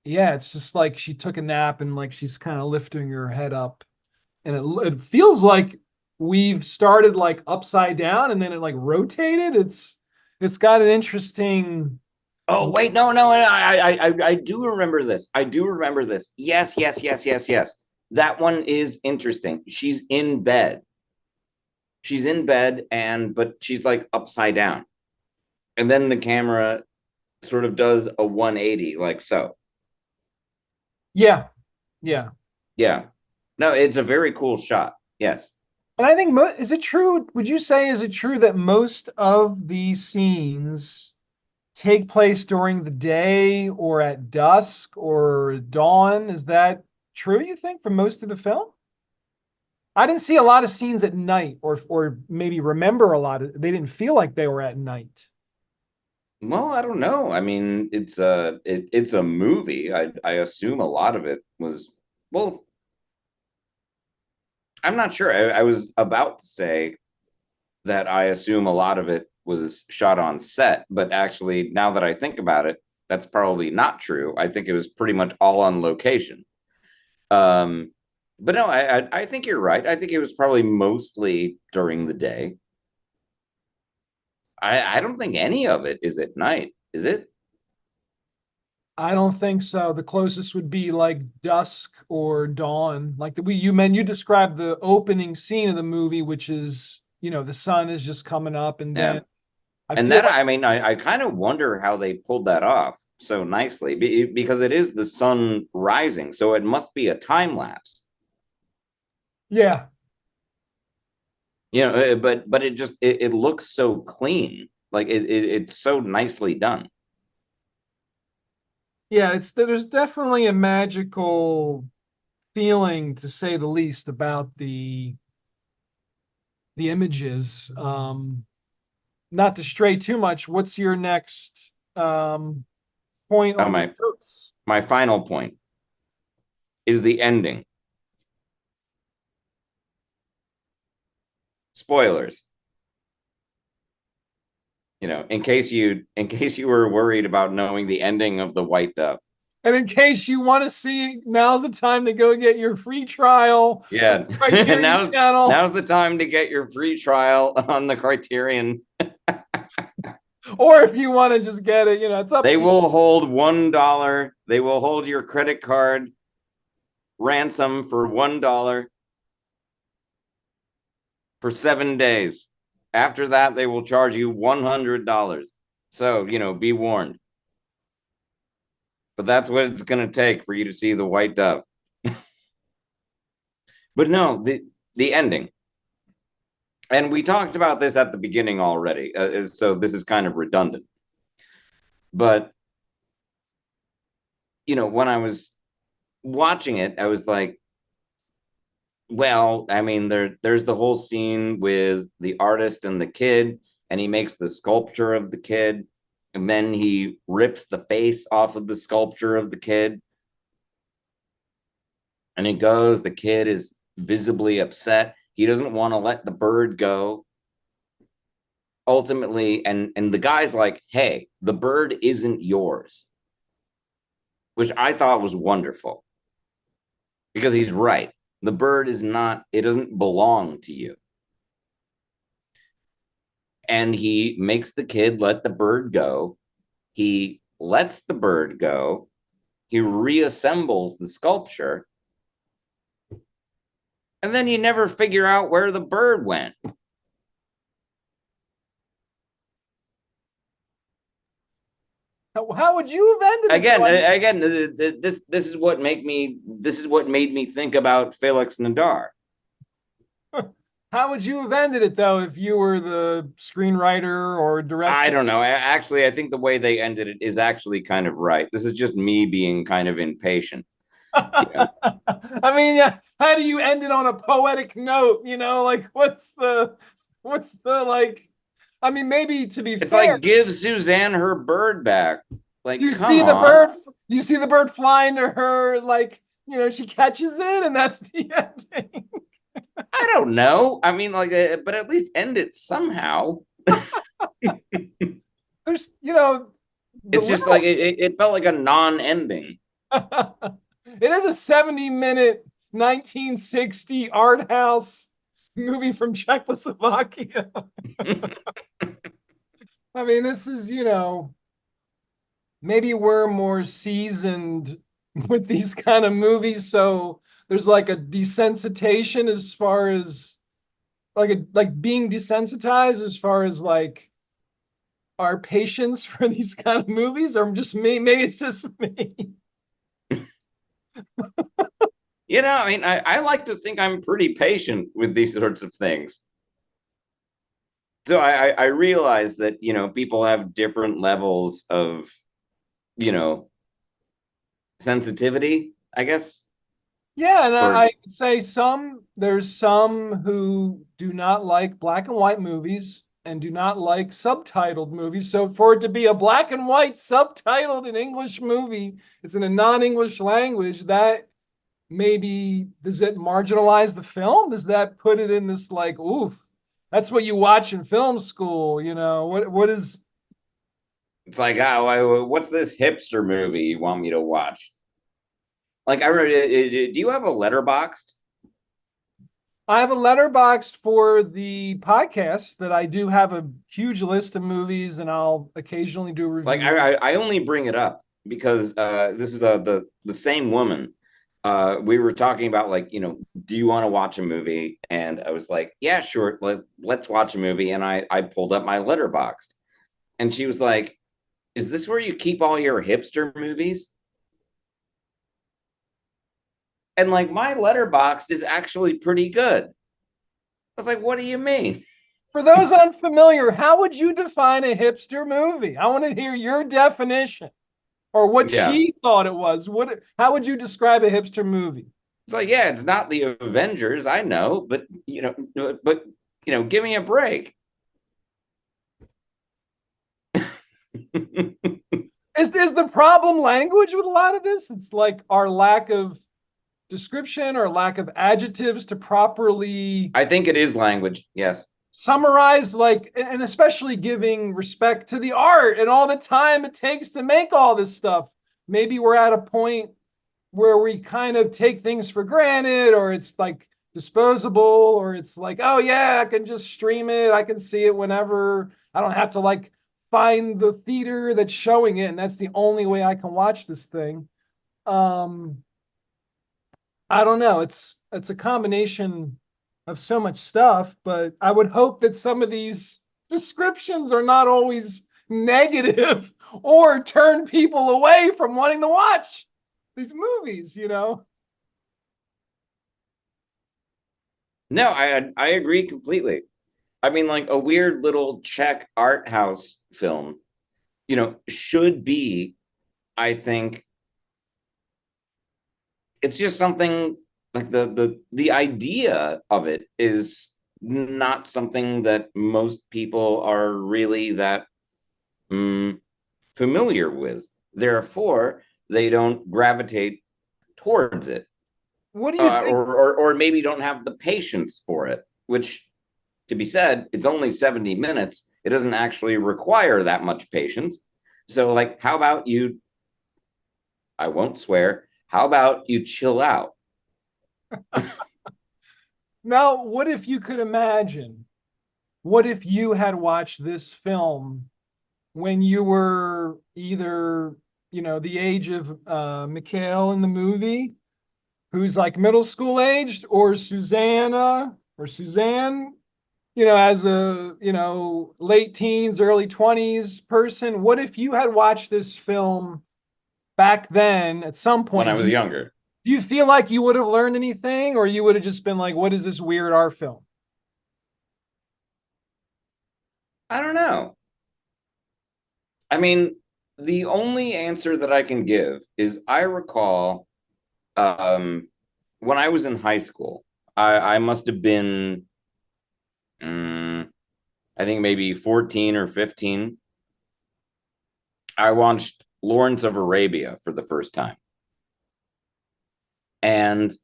yeah, it's just like she took a nap and like she's kind of lifting her head up, and it feels like we've started like upside down and then it like rotated. It's got an interesting. Oh wait, no, I do remember this. I do remember this. Yes. That one is interesting. She's in bed. She's in bed, but she's like upside down, and then the camera sort of does a 180, like so. Yeah. Yeah. No, it's a very cool shot. Yes. And I think, is it true? Would you say, is it true that most of these scenes take place during the day or at dusk or dawn? Is that true, you think, for most of the film? I didn't see a lot of scenes at night, or maybe remember a lot of, they didn't feel like they were at night. Well, I don't know. I mean, it's a movie. I assume a lot of it was, well, I'm not sure. I was about to say that I assume a lot of it was shot on set, but actually, now that I think about it, that's probably not true. I think it was pretty much all on location. But no, I think you're right. I think it was probably mostly during the day. I don't think any of it is at night, is it? I don't think so. The closest would be like dusk or dawn. Like you described the opening scene of the movie, which is, the sun is just coming up, and then I mean, I kind of wonder how they pulled that off so nicely, because it is the sun rising, so it must be a time lapse. Yeah. But it looks so clean, like it's so nicely done. Yeah, there's definitely a magical feeling, to say the least, about the images. Not to stray too much, what's your next point on my notes? my final point is the ending. spoilers. In case you were worried about knowing the ending of The White Dove. And in case you want to see, now's the time to go get your free trial. Yeah. Criterion channel. Now's the time to get your free trial on the Criterion. Or if you want to just get it, it's up. They will hold $1. They will hold your credit card ransom for $1 for 7 days. After that, they will charge you $100. So, be warned. But that's what it's going to take for you to see The White Dove. But no, the ending. And we talked about this at the beginning already. So this is kind of redundant. But, when I was watching it, I was like, well, I mean, there's the whole scene with the artist and the kid, and he makes the sculpture of the kid. And then he rips the face off of the sculpture of the kid. And it goes, the kid is visibly upset. He doesn't want to let the bird go. Ultimately, and the guy's like, hey, the bird isn't yours. Which I thought was wonderful. Because he's right. The bird is not, it doesn't belong to you. And he makes the kid let the bird go. He lets the bird go. He reassembles the sculpture. And then you never figure out where the bird went. How would you have ended it? Again, this is what made me think about Felix Nadar. How would you have ended it, though, if you were the screenwriter or director? I don't know. Actually, I think the way they ended it is actually kind of right. This is just me being kind of impatient. I mean, yeah, how do you end it on a poetic note? Like, what's the like? I mean, maybe to be it's fair, like give Suzanne her bird back. Like, you come see the on. bird. You see the bird flying to her, like, she catches it, and that's the ending. I don't know. I mean, like, but at least end it somehow. There's, it's just like it felt like a non-ending. It is a 70-minute 1960 art house movie from Czechoslovakia. I mean, this is, maybe we're more seasoned with these kind of movies, so there's like a desensitization as far as like being desensitized as far as like our patience for these kind of movies, or just me. Maybe it's just me. I mean, I like to think I'm pretty patient with these sorts of things. So I realize that, people have different levels of, sensitivity, I guess. Yeah, and I would say there's some who do not like black and white movies and do not like subtitled movies. So for it to be a black and white subtitled in English movie, it's in a non-English language, that maybe, does it marginalize the film? Does that put it in this like, oof, that's what you watch in film school, what is? It's like, what's this hipster movie you want me to watch? Like, I read, do you have a Letterboxd? I have a Letterboxd for the podcast that I do have a huge list of movies, and I'll occasionally do a review. Like, I only bring it up because this is the same woman. We were talking about, like, do you want to watch a movie? And I was like, yeah, sure. Let's watch a movie. And I pulled up my Letterboxd, and she was like, is this where you keep all your hipster movies? And like, my Letterboxd is actually pretty good. I was like, what do you mean? For those unfamiliar, how would you define a hipster movie? I want to hear your definition, or what she thought it was. How would you describe a hipster movie? It's like, yeah, it's not the Avengers, I know, but give me a break. Is the problem language with a lot of this? It's like our lack of description or lack of adjectives to properly I think it is language. Yes. summarize, like, and especially giving respect to the art and all the time it takes to make all this stuff. Maybe we're at a point where we kind of take things for granted, or it's like disposable, or it's like, oh yeah, I can just stream it, I can see it whenever, I don't have to like find the theater that's showing it, and that's the only way I can watch this thing. I don't know, it's a combination of so much stuff, but I would hope that some of these descriptions are not always negative or turn people away from wanting to watch these movies, you know? No, I agree completely. I mean, like a weird little Czech art house film, you know, should be, I think, it's just something like the idea of it is not something that most people are really that familiar with. Therefore, they don't gravitate towards it. What do you think? Or maybe don't have the patience for it, which, to be said, it's only 70 minutes. It doesn't actually require that much patience. So, like, how about you, I won't swear, how about you chill out? Now, what if you could imagine? What if you had watched this film when you were either, you know, the age of Mikhail in the movie, who's like middle school aged, or Susanna or Suzanne, you know, as a, you know, late teens, early 20s person? What if you had watched this film back then at some point? When I was younger. Do you feel like you would have learned anything, or you would have just been like, what is this weird art film? I don't know. I mean, the only answer that I can give is I recall when I was in high school, I must have been, I think maybe 14 or 15. I watched Lawrence of Arabia for the first time. And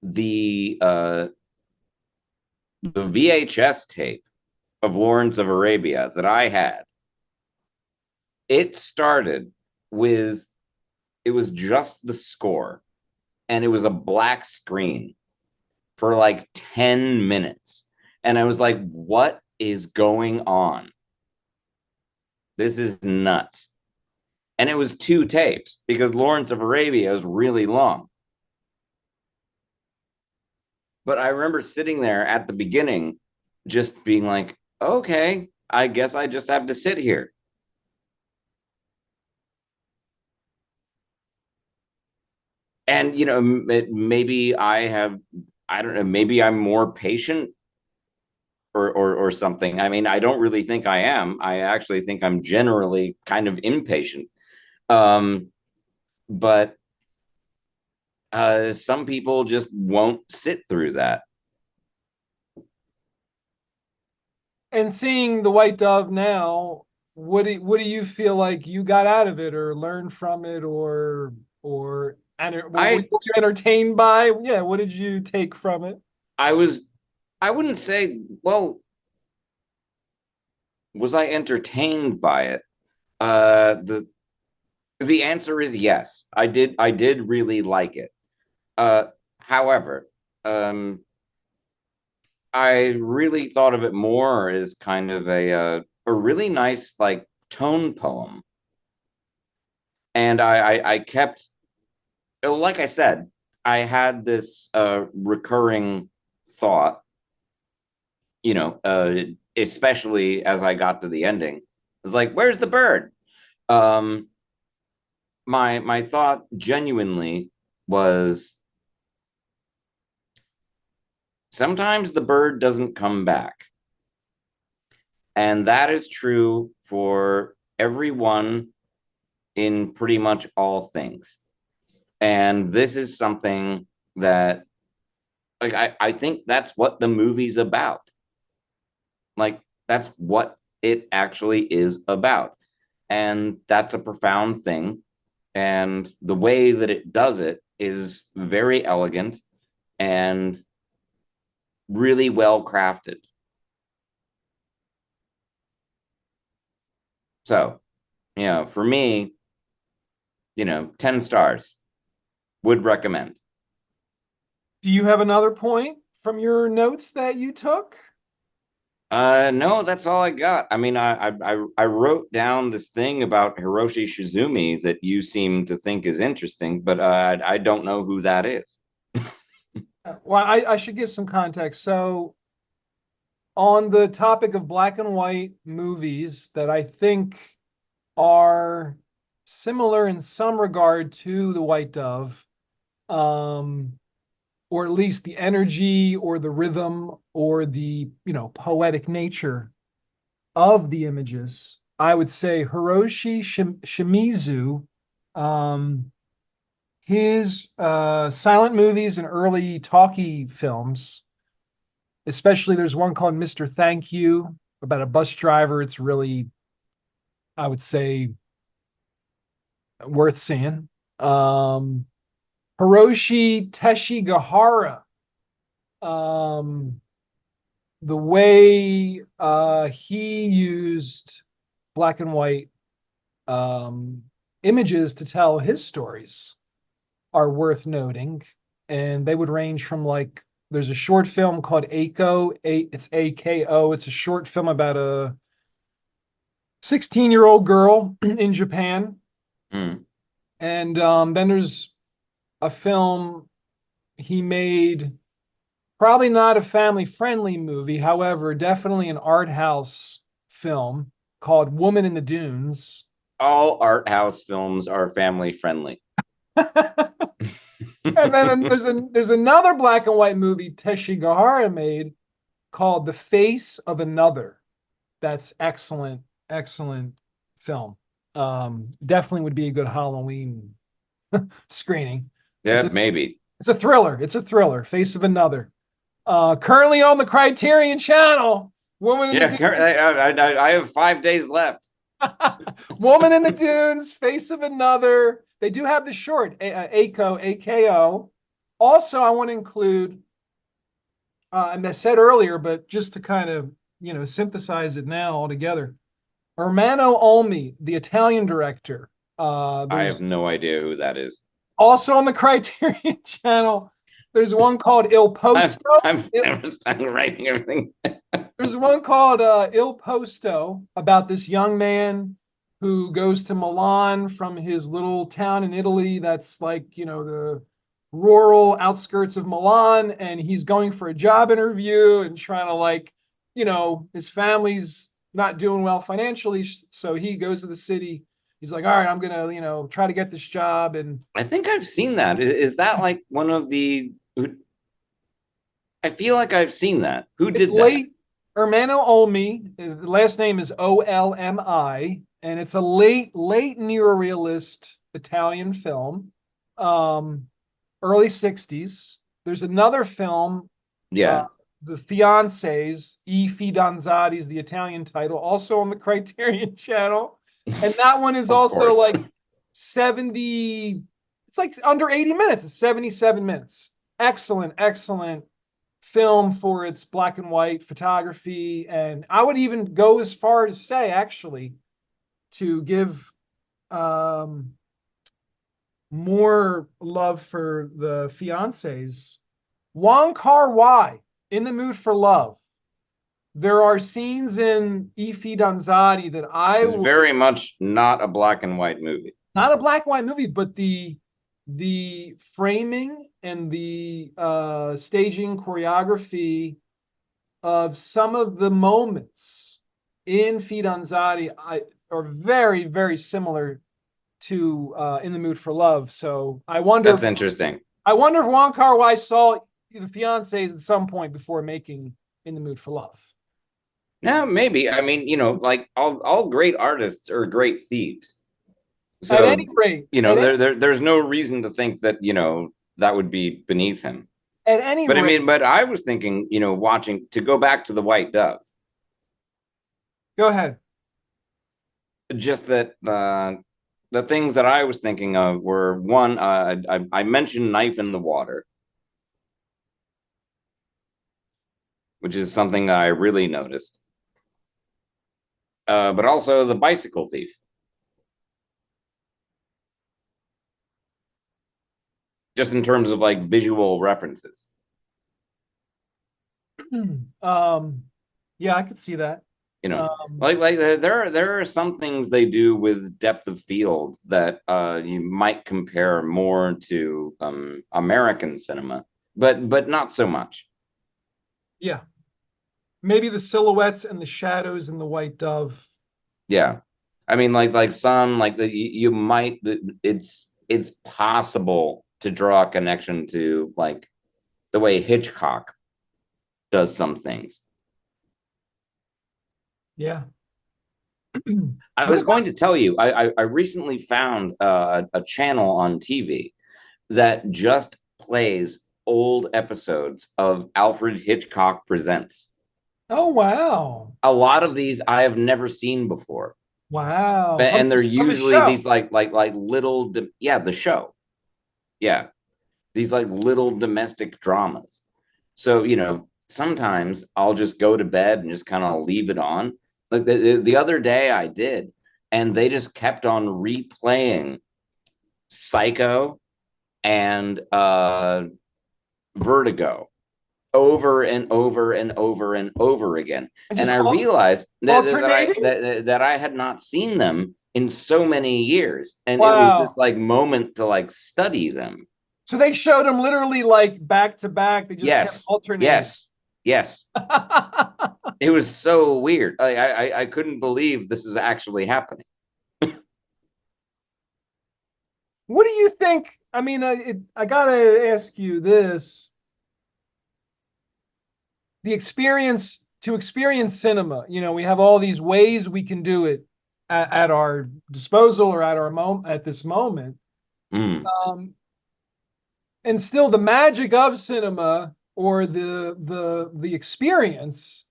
the VHS tape of Lawrence of Arabia that I had, it started with, it was just the score, and it was a black screen for like 10 minutes. And I was like, what is going on? This is nuts. And it was 2 tapes because Lawrence of Arabia is really long. But I remember sitting there at the beginning just being like, okay, I guess I just have to sit here. And, you know, maybe I don't know, maybe I'm more patient or something. I mean, I don't really think I am. I actually think I'm generally kind of impatient. But some people just won't sit through that. And seeing the White Dove now, what do you feel like you got out of it, or learned from it, or were you entertained by? Yeah, what did you take from it? I wouldn't say, well, was I entertained by it? The answer is yes. I did really like it. However, I really thought of it more as kind of a really nice like tone poem. And I kept, like I said, I had this recurring thought, you know, especially as I got to the ending. It was like, where's the bird? My thought genuinely was, sometimes the bird doesn't come back. And that is true for everyone in pretty much all things. And this is something that, like, I think that's what the movie's about. Like, that's what it actually is about. And that's a profound thing. And the way that it does it is very elegant and really well crafted. So, for me, 10 stars. Would recommend. Do you have another point from your notes that you took? No, that's all I got. I mean, I wrote down this thing about Hiroshi Shizumi that you seem to think is interesting, but I don't know who that is. Well, I should give some context. So, on the topic of black and white movies that I think are similar in some regard to The White Dove, or at least the energy or the rhythm or the poetic nature of the images, I would say Hiroshi Shimizu, his silent movies and early talkie films, especially there's one called Mr. Thank You about a bus driver. It's really, I would say, worth seeing. Hiroshi Teshigahara, the way he used black and white images to tell his stories are worth noting. And they would range from, like, there's a short film called Aiko, it's AKO. It's a short film about a 16-year-old girl in Japan. Mm. And then there's a film he made, probably not a family-friendly movie, however, definitely an art house film called Woman in the Dunes. All art house films are family friendly. And then there's another black and white movie Teshigahara made called The Face of Another. That's excellent film. Definitely would be a good Halloween screening. Yeah, maybe. It's a thriller. Face of Another. Currently on the Criterion Channel. Woman in the Dunes. I have 5 days left. Woman in the Dunes, Face of Another. They do have the short, AKO. Also, I want to include, and I said earlier, but just to kind of, synthesize it now all together, Ermanno Olmi, the Italian director. I have no idea who that is. Also on the Criterion Channel, there's one called Il Posto. I'm writing everything. There's one called Il Posto about this young man who goes to Milan from his little town in Italy that's like, the rural outskirts of Milan, and he's going for a job interview and trying to, his family's not doing well financially, so he goes to the city. He's like, all right, I'm gonna, try to get this job. And I think I've seen that. Is that like one of the? I feel like I've seen that. Who did that? Ermanno Olmi. The last name is Olmi, and it's a late neorealist Italian film, early 60s. There's another film, The Fiancés, I Fidanzati is the Italian title, also on the Criterion Channel. And that one is also like 70, it's like under 80 minutes. It's 77 minutes. Excellent film for its black and white photography. And I would even go as far to say, actually, to give more love for the Fiancés. Wong Kar-wai, In the Mood for Love. There are scenes in I Fidanzati that it's very much not a black and white movie. Not a black and white movie, but the framing and the staging choreography of some of the moments in Fidanzati are very, very similar to In the Mood for Love. So I wonder. That's interesting. I wonder if Wong Kar-wai saw The Fiancés at some point before making In the Mood for Love. Yeah, maybe. I mean, like all great artists are great thieves. So, at any rate, there's no reason to think that, that would be beneath him. At any rate. I mean, but I was thinking, watching, to go back to The White Dove. Go ahead. Just that the things that I was thinking of were one, I mentioned Knife in the Water, which is something that I really noticed. But also The Bicycle Thief. Just in terms of like visual references. Yeah, I could see that. You know, like there are some things they do with depth of field that you might compare more to American cinema, but not so much. Yeah. Maybe the silhouettes and the shadows in the White Dove. Yeah. I mean, like some like you might, it's possible to draw a connection to like the way Hitchcock does some things. Yeah. I was going to tell you, I recently found a channel on TV that just plays old episodes of Alfred Hitchcock Presents. Oh, wow. A lot of these I have never seen before. Wow. And they're Of his usually show. these like little, yeah, the show. Yeah. These like little domestic dramas. So, you know, sometimes I'll just go to bed and just kind of leave it on. Like the other day I did, and they just kept on replaying Psycho and Vertigo over and over and over and over again. And I realized that I had not seen them in so many years. And it was this like moment to like study them. So they showed them literally like back to back. They just kept alternating. Yes. It was so weird. I couldn't believe this is actually happening. What do you think? I mean, I gotta ask you this. The experience, to experience cinema, you know, we have all these ways we can do it at our disposal or at this moment. And still the magic of cinema, or the experience,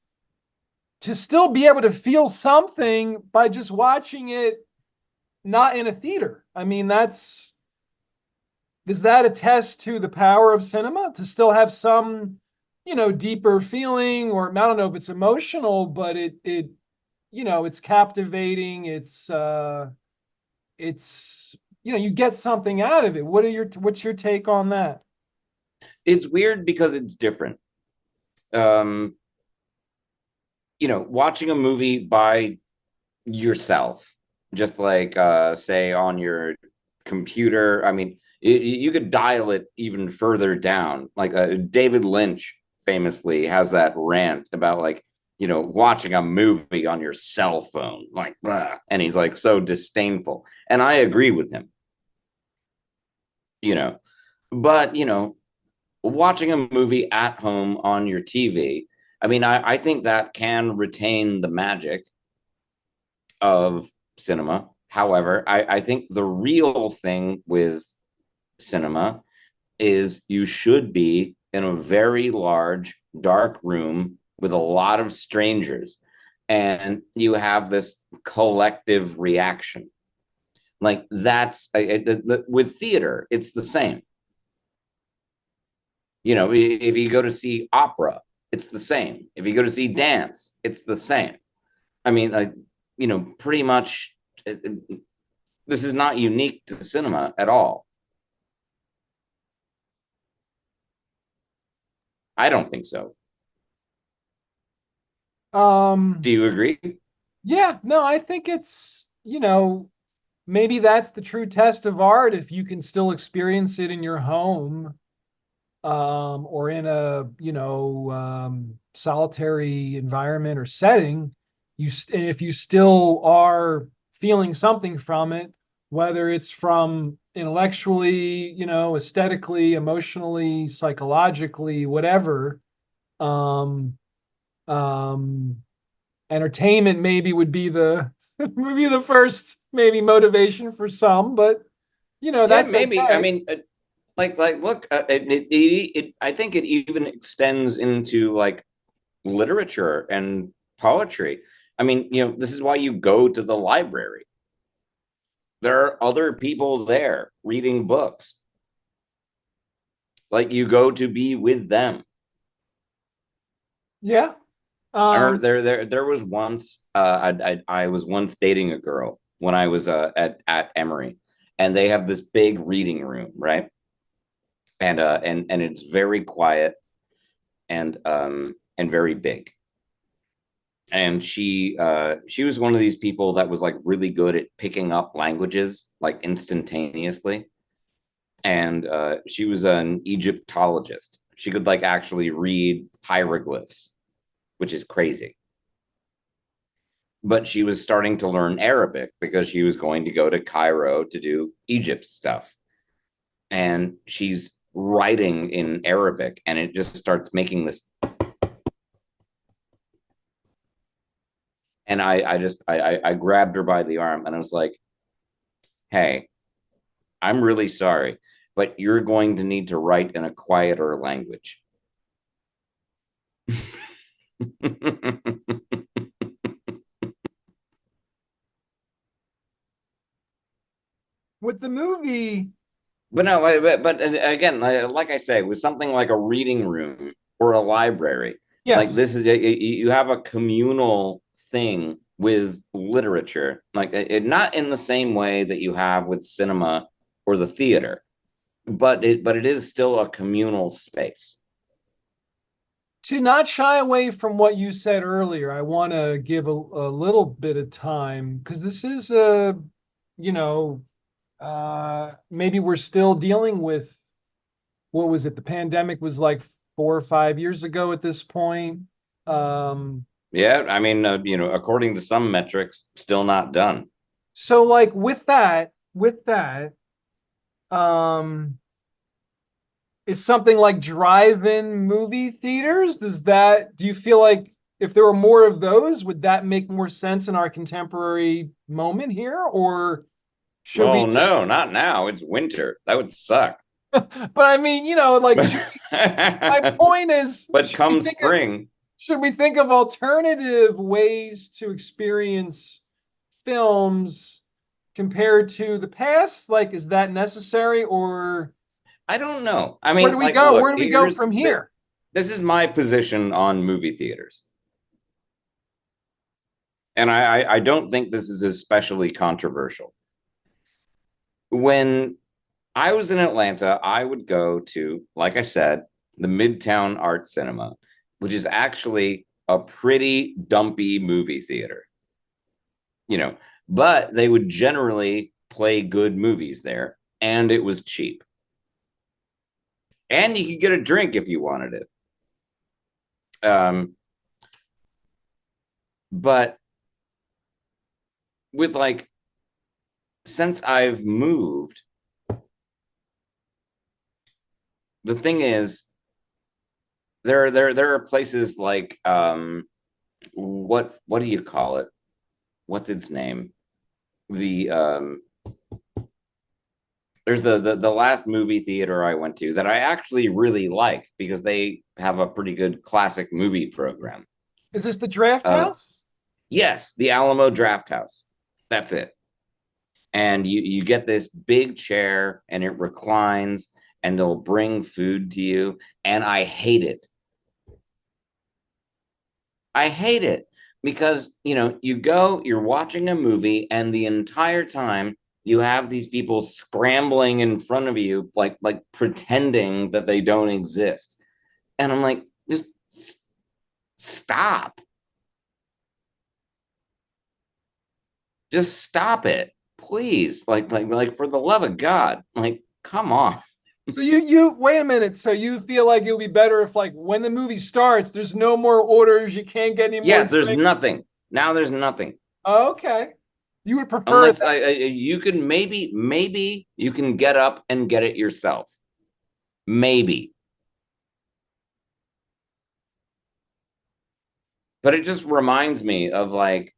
to still be able to feel something by just watching it not in a theater. I mean, does that attest to the power of cinema, to still have some, you know, deeper feeling? Or I don't know if it's emotional, but it you know, it's captivating. It's you know, you get something out of it. What's your take on that? It's weird because it's different. You know, watching a movie by yourself, just like say on your computer. I mean, you could dial it even further down. Like David Lynch famously has that rant about like, you know, watching a movie on your cell phone, like, blah, and he's like so disdainful. And I agree with him. You know, but you know, watching a movie at home on your TV, I mean, I think that can retain the magic of cinema. However, I think the real thing with cinema is you should be in a very large, dark room with a lot of strangers, and you have this collective reaction. Like that's with theater, it's the same. You know, if you go to see opera, it's the same. If you go to see dance, it's the same. I mean, you know, pretty much this is not unique to cinema at all. I don't think so. Do you agree? Yeah, no, I think it's, you know, maybe that's the true test of art, if you can still experience it in your home, or in a, you know, solitary environment or setting. If you still are feeling something from it, whether it's from intellectually, you know, aesthetically, emotionally, psychologically, whatever. um Entertainment maybe would be the would be the first maybe motivation for some, but you know, Yeah, that's maybe. okay. I mean, look, I think it even extends into like literature and poetry. I mean, you know, this is why you go to the library. There are other people there reading books. Like you go to be with them. Yeah. There was once I was once dating a girl when I was at Emory, and they have this big reading room, right? And it's very quiet and very big. And she was one of these people that was like really good at picking up languages like instantaneously. And she was an Egyptologist. She could like actually read hieroglyphs, which is crazy. But she was starting to learn Arabic because she was going to go to Cairo to do Egypt stuff. And she's writing in Arabic, and it just starts making this. And I grabbed her by the arm and I was like, hey, I'm really sorry, but you're going to need to write in a quieter language. With the movie, But no, but again, like I say, with something like a reading room or a library, like yes. this is you have a communal thing with literature, like not in the same way that you have with cinema or the theater, but it is still a communal space. To not shy away from what you said earlier, I want to give a little bit of time because this is a, you know, maybe we're still dealing with what was it? The pandemic was like 4 or 5 years ago at this point. Um, Yeah, I mean, according to some metrics, still not done. so like with that, um, is something like drive-in movie theaters? Do you feel like if there were more of those, would that make more sense in our contemporary moment here? Or should we Well, no, just, not now. It's winter. That would suck. but I mean, like, my point is, But come spring, should we think of alternative ways to experience films compared to the past? Like, is that necessary, or I don't know. I where do mean, we like, go? look, Where do we go from here? this is my position on movie theaters. And I don't think this is especially controversial. When I was in Atlanta, I would go to, like I said, the Midtown Art Cinema, which is actually a pretty dumpy movie theater, you know, but they would generally play good movies there, and it was cheap. And you could get a drink if you wanted it. But with like, since I've moved, the thing is, there are places like what do you call it? What's its name? The there's the last movie theater I went to that I actually really like because they have a pretty good classic movie program. Is this the Draft Uh, House? yes, the Alamo Draft House. That's it. And you get this big chair and it reclines and they'll bring food to you. And I hate it. I hate it because, you go, you're watching a movie, and the entire time you have these people scrambling in front of you, like pretending that they don't exist. And I'm like, just stop. Just stop it, please. Like for the love of God, like, come on. So you wait a minute. So you feel like it would be better if, like, when the movie starts, there's no more orders, you can't get any more Yes, there's drinks. nothing. Now there's nothing. Okay. You would prefer Unless that. you can maybe you can get up and get it yourself. Maybe. But it just reminds me of, like,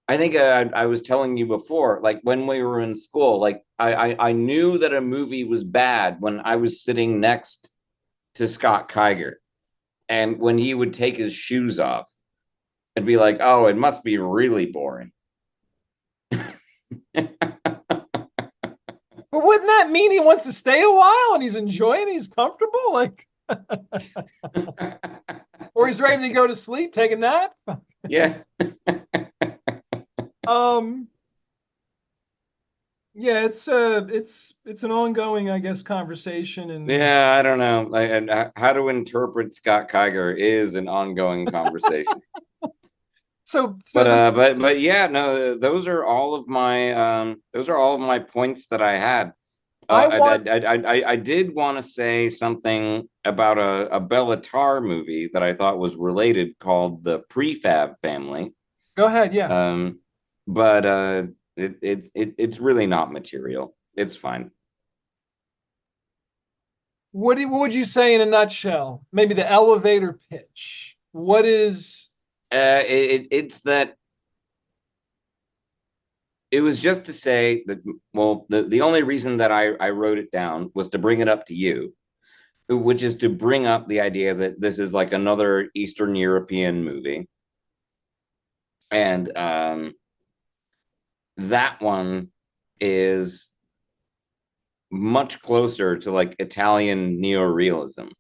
I think I was telling you before, like when we were in school, like I knew that a movie was bad when I was sitting next to Scott Kiger. And when he would take his shoes off, it'd be like, oh, it must be really boring. that mean he wants to stay a while and he's enjoying, he's comfortable? Like, or he's ready to go to sleep, take a nap? Yeah. Yeah, it's an ongoing, I guess, conversation. And Yeah, I don't know. How to interpret Scott Kiger is an ongoing conversation. But yeah, no, those are all of my points that I had. I did want to say something about a Bela Tarr movie that I thought was related called The Prefab Family. Go ahead, yeah. But it's really not material. It's fine. What would you say in a nutshell? Maybe the elevator pitch. What is? It's that. It was just to say that, well, the only reason that I wrote it down was to bring it up to you, which is to bring up the idea that this is like another Eastern European movie. And that one is much closer to like Italian neorealism.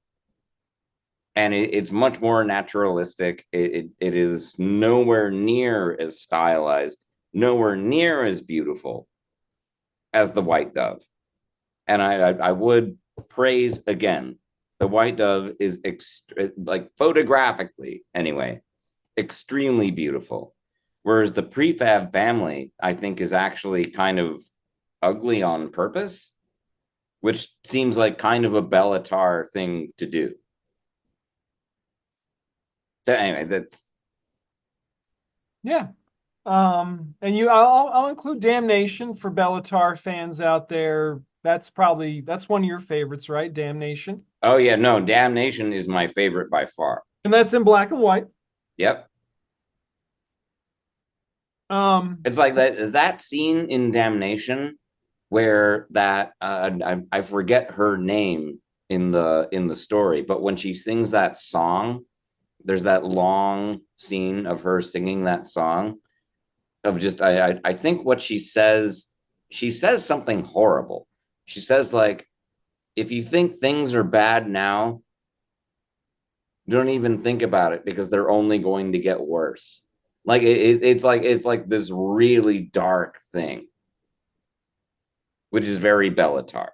And it's much more naturalistic. It is nowhere near as stylized, nowhere near as beautiful as The White Dove. And I would praise again, The White Dove is like photographically anyway, extremely beautiful. Whereas The Prefab Family, I think, is actually kind of ugly on purpose, which seems like kind of a Bela Tarr thing to do. So anyway, that's yeah. And I'll include Damnation for Bela Tarr fans out there. That's one of your favorites, right? Damnation. Oh yeah, no, Damnation is my favorite by far. And that's in black and white. Yep. It's like that scene in Damnation where that I forget her name in the story, but when she sings that song, there's that long scene of her singing that song of just I think what she says something horrible. She says like, if you think things are bad now, don't even think about it because they're only going to get worse. Like it's like this really dark thing, which is very Bela Tarr.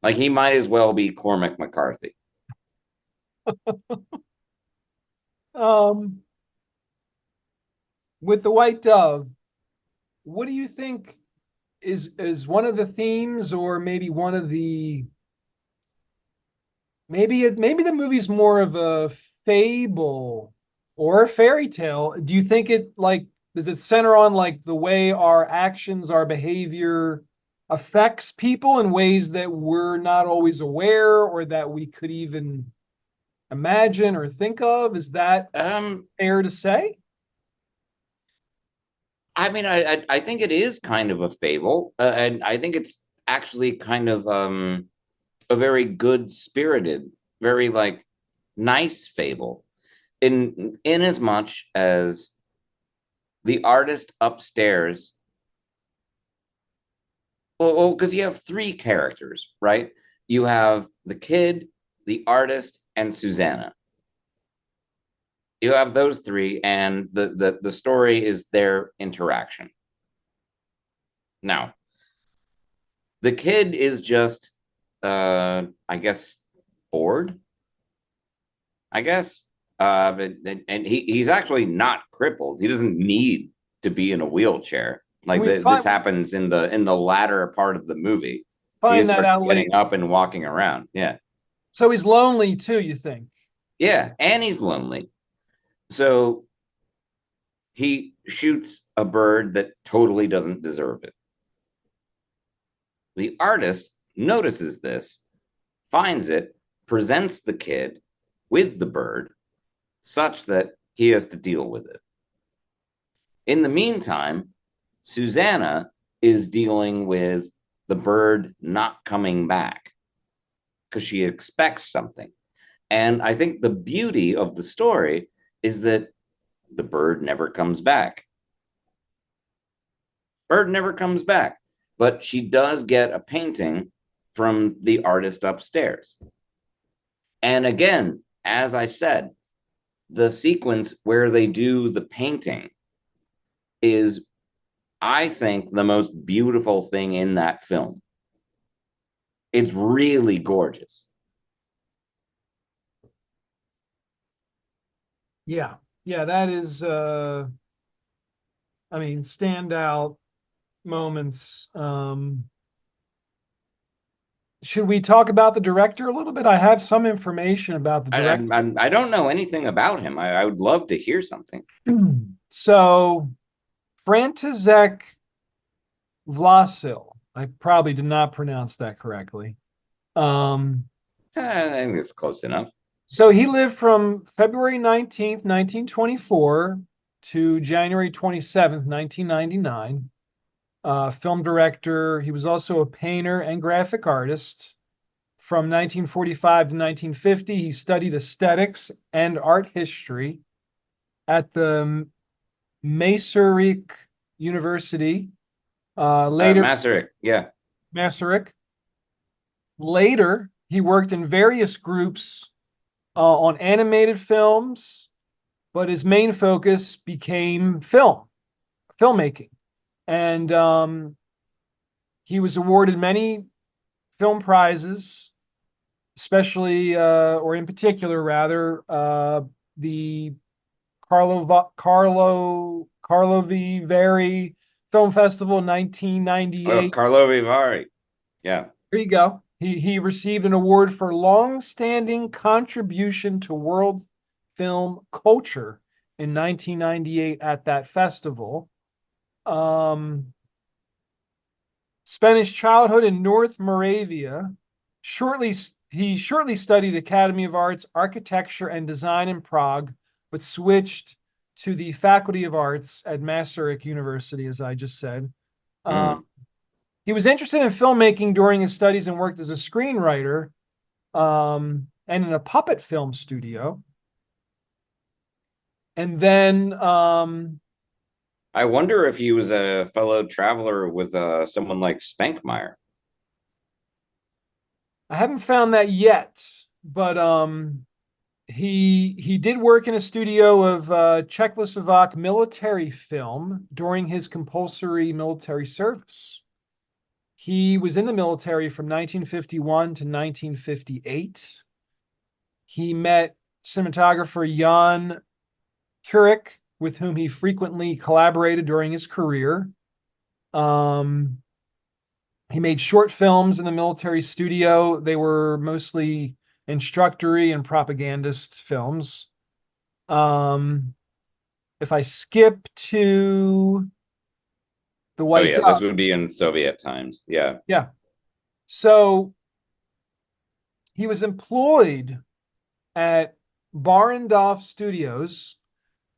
Like he might as well be Cormac McCarthy. With The White Dove, what do you think is one of the themes, or maybe one of the maybe the movie's more of a fable or a fairy tale? Do you think does it center on like the way our actions, our behavior affects people in ways that we're not always aware or that we could even imagine or think of? Is that fair to say? I mean, I think it is kind of a fable, and I think it's actually kind of a very good spirited, very like nice fable, in as much as the artist upstairs. Well, because you have three characters, right? You have the kid, the artist, and Susanna. You have those three, and the story is their interaction. Now, the kid is just, I guess, bored. I guess, and he's actually not crippled. He doesn't need to be in a wheelchair. Like this happens in the latter part of the movie. He starts getting up and walking around. Yeah. So he's lonely too, you think? Yeah, and he's lonely. So he shoots a bird that totally doesn't deserve it. The artist notices this, finds it, presents the kid with the bird such that he has to deal with it. In the meantime, Susanna is dealing with the bird not coming back because she expects something. And I think the beauty of the story is that the bird never comes back. Bird never comes back, but she does get a painting from the artist upstairs. And again, as I said, the sequence where they do the painting is, I think, the most beautiful thing in that film. It's really gorgeous. Yeah. Yeah, that is I mean, standout moments. Should we talk about the director a little bit? I have some information about the director. I don't know anything about him. I would love to hear something. So, František Vláčil. I probably did not pronounce that correctly. I think it's close enough. So he lived from February 19th, 1924 to January 27th, 1999. Film director. He was also a painter and graphic artist. From 1945 to 1950, he studied aesthetics and art history at the Maastricht University. Later, Maastricht, yeah. Maastricht. Later, he worked in various groups on animated films, but his main focus became filmmaking. And he was awarded many film prizes, especially, or in particular, rather, the Karlovy Vary Film Festival in 1998. Karlovy Vary, yeah. There you go. He received an award for long-standing contribution to world film culture in 1998 at that festival. Spent his childhood in North Moravia. He shortly studied Academy of Arts, Architecture and Design in Prague, but switched to the Faculty of Arts at Maastricht University, as I just said. He was interested in filmmaking during his studies and worked as a screenwriter and in a puppet film studio. And then I wonder if he was a fellow traveler with someone like Spankmeyer. I haven't found that yet, but he did work in a studio of Czechoslovak military film during his compulsory military service. He was in the military from 1951 to 1958. He met cinematographer Jan Kurik, with whom he frequently collaborated during his career. He made short films in the military studio. They were mostly instructory and propagandist films. If I skip to the White Dove. This would be in Soviet times. Yeah. Yeah. So he was employed at Barrandov Studios.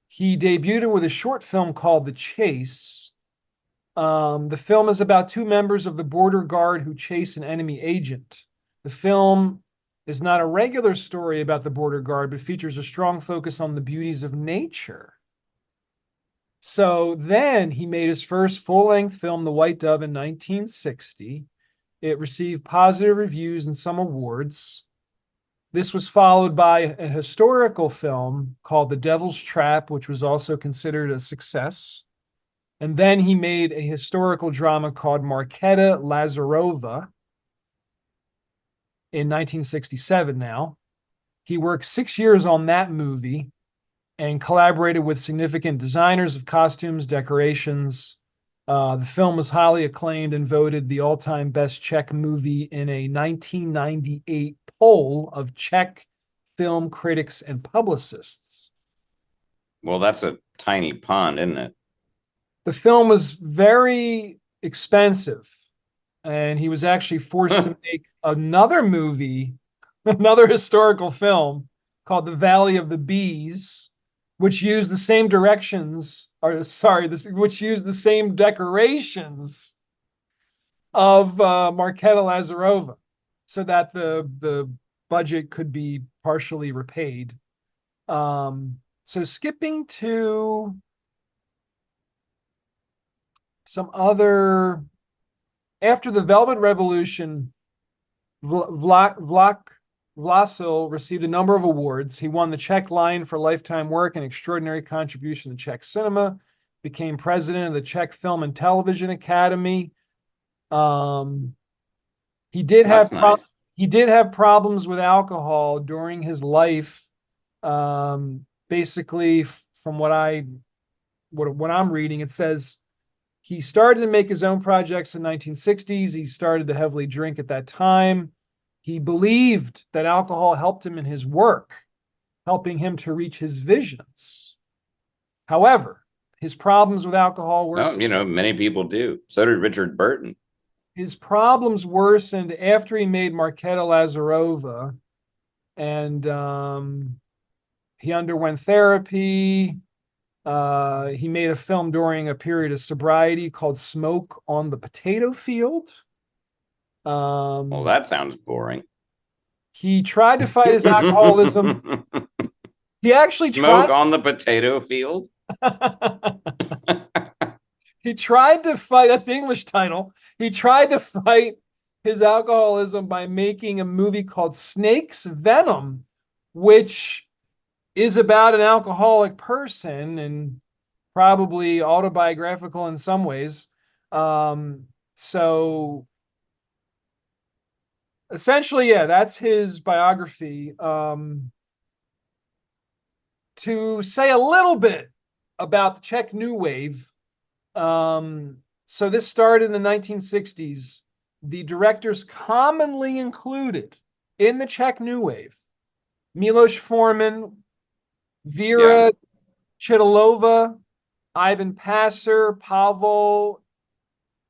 He debuted with a short film called The Chase. The film is about two members of the border guard who chase an enemy agent. The film is not a regular story about the border guard, but features a strong focus on the beauties of nature. So then he made his first full-length film, The White Dove, in 1960. It received positive reviews and some awards. This was followed by a historical film called The Devil's Trap, which was also considered a success. And then he made a historical drama called MARKETA LAZAROVÁ in 1967 now. He worked 6 years on that movie and collaborated with significant designers of costumes, decorations. The film was highly acclaimed and voted the all-time best Czech movie in a 1998 poll of Czech film critics and publicists. Well, that's a tiny pond, isn't it? The film was very expensive, and he was actually forced to make another movie, another historical film called The Valley of the Bees, which used the same which used the same decorations of MARKETA LAZAROVÁ, so that the budget could be partially repaid. So skipping to some other, after the Velvet Revolution, Vláčil received a number of awards. He won the Czech Lion for lifetime work and extraordinary contribution to Czech cinema, became president of the Czech Film and Television Academy. He did That's nice. he did have problems with alcohol during his life. Basically, from what I'm reading, it says he started to make his own projects in 1960s. He started to heavily drink at that time. He believed that alcohol helped him in his work, helping him to reach his visions. However, his problems with alcohol worsened. No, you know, many people do. So did Richard Burton. His problems worsened after he made MARKETA LAZAROVÁ, and he underwent therapy. He made a film during a period of sobriety called Smoke on the Potato Field. Well, that sounds boring. He tried to fight his alcoholism. He actually Smoke on the Potato Field. He tried to fight, that's the English title. He tried to fight his alcoholism by making a movie called Snake's Venom, which is about an alcoholic person and probably autobiographical in some ways. So essentially, yeah, that's his biography. To say a little bit about the Czech New Wave. So this started in the 1960s. The directors commonly included in the Czech New Wave Miloš Forman, Vera Chytilova, Ivan Passer, Pavel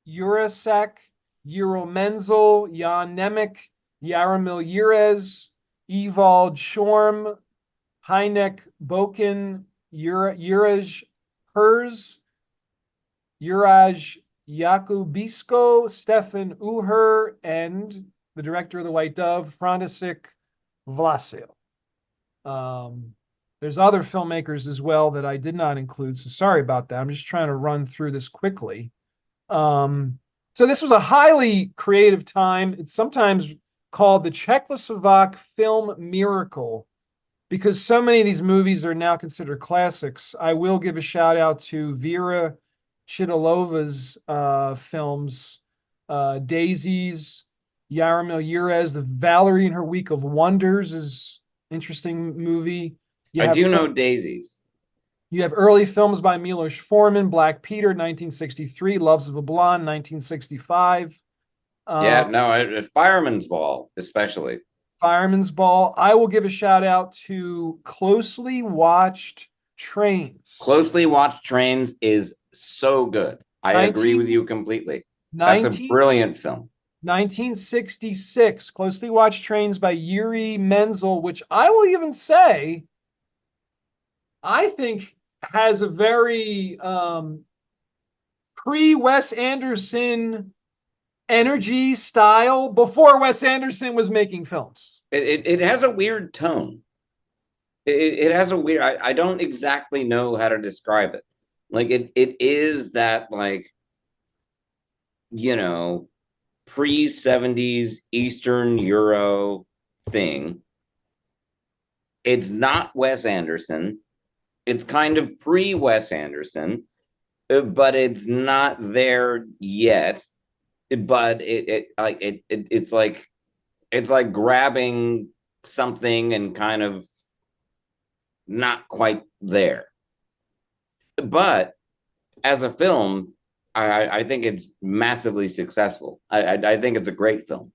Jurasek, Jiro Menzel, Jan Nemec, Jaromil Jurez, Evald Shorm, Heinek Boken, Juraj Herz, Juraj Jakubisko, Stefan Uher, and the director of The White Dove, František Vláčil. There's other filmmakers as well that I did not include, so sorry about that. I'm just trying to run through this quickly. So this was a highly creative time. It's sometimes called the Czechoslovak film miracle because so many of these movies are now considered classics. I will give a shout out to Vera Chytilova's films, Daisies, Jaromil Jurez, The Valerie in Her Week of Wonders is an interesting movie. I do know Daisies. You have early films by Miloš Forman, Black Peter, 1963, Loves of a Blonde, 1965. Fireman's Ball, especially. Fireman's Ball. I will give a shout out to Closely Watched Trains. Closely Watched Trains is so good. I agree with you completely. That's a brilliant film. 1966, Closely Watched Trains by Yuri Menzel, which I will even say, I think has a very pre-Wes Anderson energy style before Wes Anderson was making films. It has a weird tone. It has a weird, I don't exactly know how to describe it. Like it is that, like, you know, pre-70s Eastern Euro thing. It's not Wes Anderson. It's kind of pre-Wes Anderson, but it's not there yet. But it's like grabbing something and kind of not quite there. But as a film, I think it's massively successful. I think it's a great film.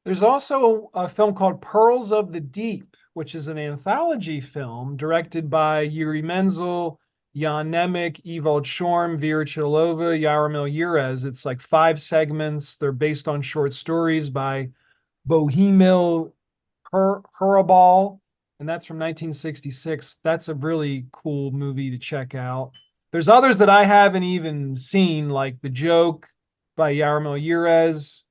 There's also a film called Pearls of the Deep, which is an anthology film directed by Yuri Menzel, Jan Nemec, Evald Shorm, Vera Chytilova, Jaromil Jurez. It's like 5 segments. They're based on short stories by Bohumil Hrabal, and that's from 1966. That's a really cool movie to check out. There's others that I haven't even seen, like The Joke by Jaromil Jurez.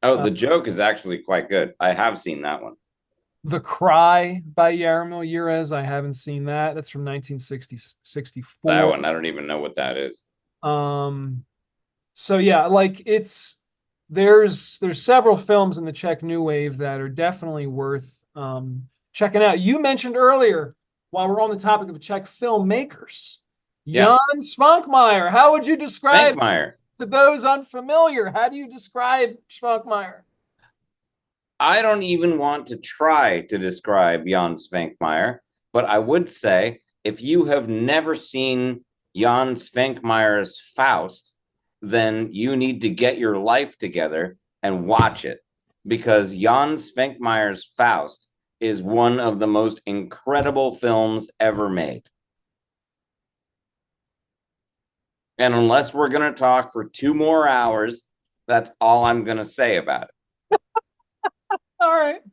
The Joke is actually quite good. I have seen that one. The Cry by Guillermo Yurez. I haven't seen that. That's from 1964. That one, I don't even know what that is. So yeah, like there's several films in the Czech New Wave that are definitely worth checking out. You mentioned earlier, while we're on the topic of Czech filmmakers, Yeah. Jan Svankmajer. How would you describe Spankmeyer. to those unfamiliar? How do you describe Svankmajer? I don't even want to try to describe Jan Svankmajer, but I would say if you have never seen Jan Svankmajer's Faust, then you need to get your life together and watch it, because Jan Svankmajer's Faust is one of the most incredible films ever made. And unless we're going to talk for 2 more hours, that's all I'm going to say about it. All right.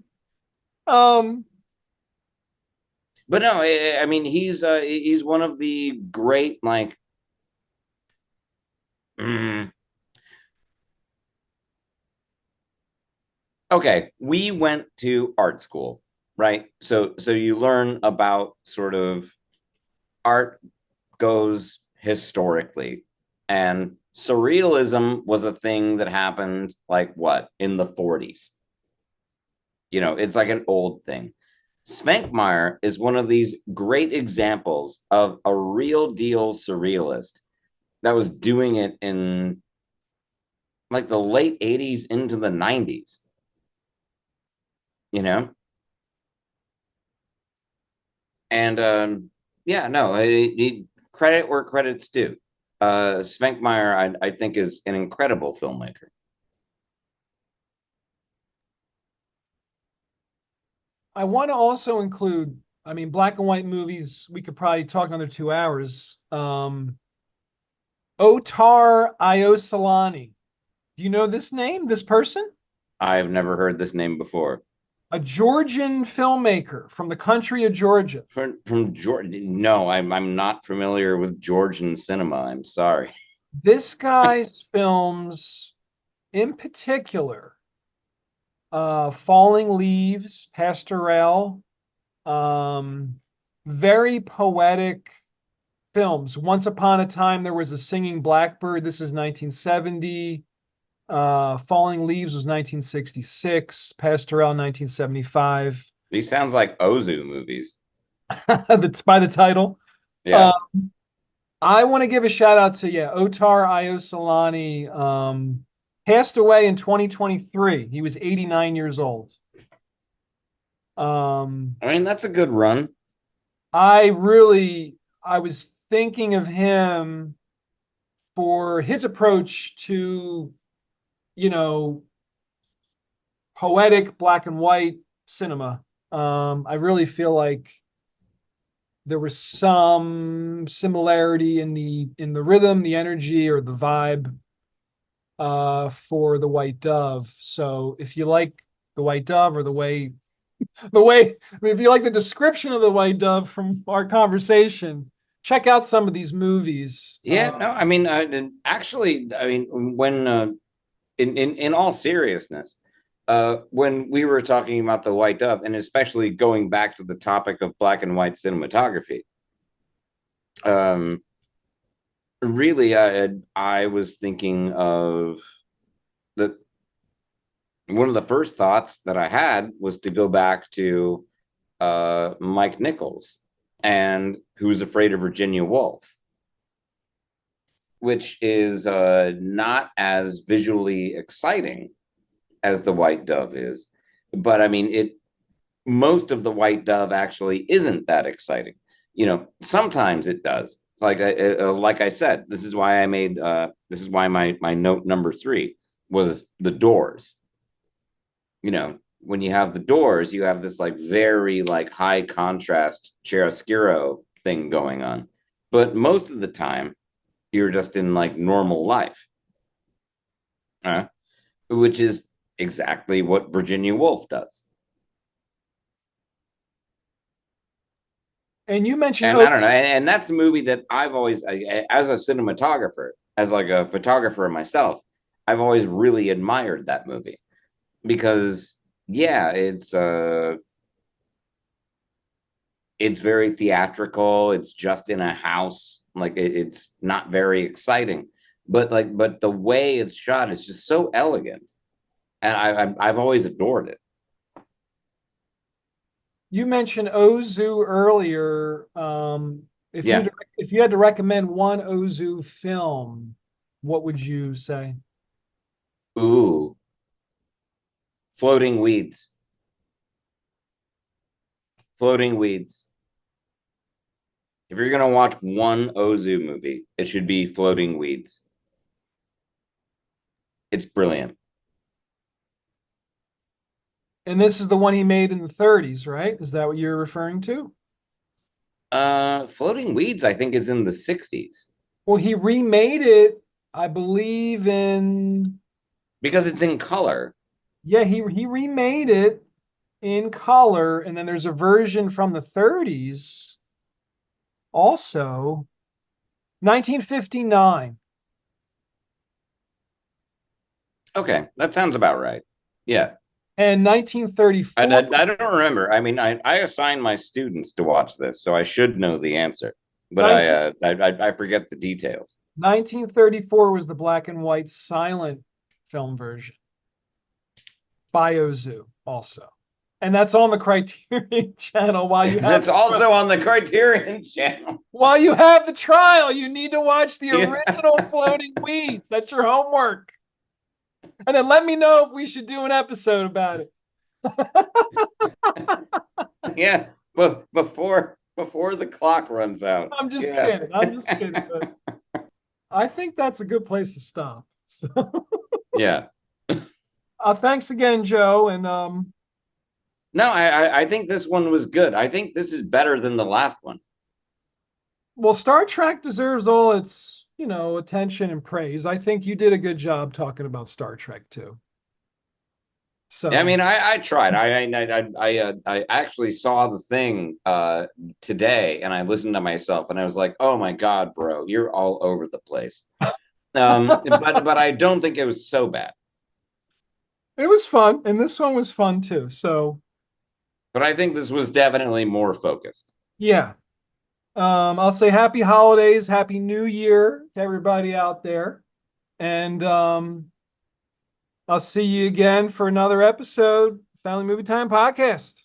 Um, But no, I mean, he's one of the great, like, okay, we went to art school, right? So you learn about sort of art goes historically, and surrealism was a thing that happened like what, in the 40s. It's like an old thing. Svankmajer is one of these great examples of a real deal surrealist that was doing it in like the late 80s into the 90s. And yeah, no, credit where credit's due. Svankmajer, I think, is an incredible filmmaker. I want to also include, I mean, black and white movies, we could probably talk another 2 hours. Otar Iosolani. Do you know this name, this person? I've never heard this name before. A Georgian filmmaker from the country of Georgia. From Georgia? No, I'm not familiar with Georgian cinema. I'm sorry. This guy's films, in particular, Falling Leaves, Pastorelle, very poetic films. Once Upon a Time, there was a singing blackbird. This is 1970. Falling Leaves was 1966. Pastorelle, 1975. These sounds like Ozu movies. That's by the title. Yeah. I want to give a shout out to Otar Iosolani. Passed away in 2023. He was 89 years old. I mean, that's a good run. I was thinking of him for his approach to, poetic black and white cinema. I really feel like there was some similarity in the rhythm, the energy, or the vibe for The White Dove. So if you like The White Dove, or if you like the description of The White Dove from our conversation, check out some of these movies. Yeah, no, I mean, actually, I mean, when in all seriousness, when we were talking about The White Dove, and especially going back to the topic of black and white cinematography, really, I was thinking of that. One of the first thoughts that I had was to go back to Mike Nichols and Who's Afraid of Virginia Woolf, which is not as visually exciting as The White Dove is. But I mean, most of The White Dove actually isn't that exciting. Sometimes it does. Like I said, this is why my note number 3 was The Doors. When you have The Doors, you have this like very like high contrast chiaroscuro thing going on. But most of the time, you're just in like normal life, which is exactly what Virginia Woolf does. And you mentioned, and I don't know, and that's a movie that I've always, as a cinematographer, as like a photographer myself, I've always really admired that movie, because yeah, it's it's very theatrical. It's just in a house. Like it's not very exciting, but the way it's shot is just so elegant, and I've always adored it. You mentioned Ozu earlier. Yeah. If you had to recommend one Ozu film, what would you say? Ooh, floating weeds. Floating weeds. If you're gonna watch one Ozu movie, it should be Floating Weeds. It's brilliant. And this is the one he made in the 30s, right? Is that what you're referring to? Floating Weeds, I think, is in the 60s Well, he remade it, I believe, in because it's in color. yeah, he remade it in color, and then there's a version from the 30s also, 1959. Okay, that sounds about right. Yeah. And 1934. I don't remember. I mean, I assign my students to watch this, so I should know the answer, but 19, I forget the details. 1934 was the black and white silent film version by Ozu also. And that's on the Criterion channel while you have That's also on the Criterion channel. while you have the trial, you need to watch the Yeah. original Floating Weeds. That's your homework. And then let me know if we should do an episode about it. Yeah, but before the clock runs out. I'm just Yeah. kidding. I'm just kidding. But I think that's a good place to stop. So Yeah. thanks again, Joe. And No, I think this one was good. I think this is better than the last one. well, Star Trek deserves all its, attention and praise. I think you did a good job talking about Star Trek too. So I mean, I tried. I actually saw the thing today, and I listened to myself, and I was like, "Oh my God, bro, you're all over the place." But I don't think it was so bad. it was fun, and this one was fun too. So But I think this was definitely more focused. yeah. I'll say happy holidays, happy new year to everybody out there. And I'll see you again for another episode, Family Movie Time Podcast.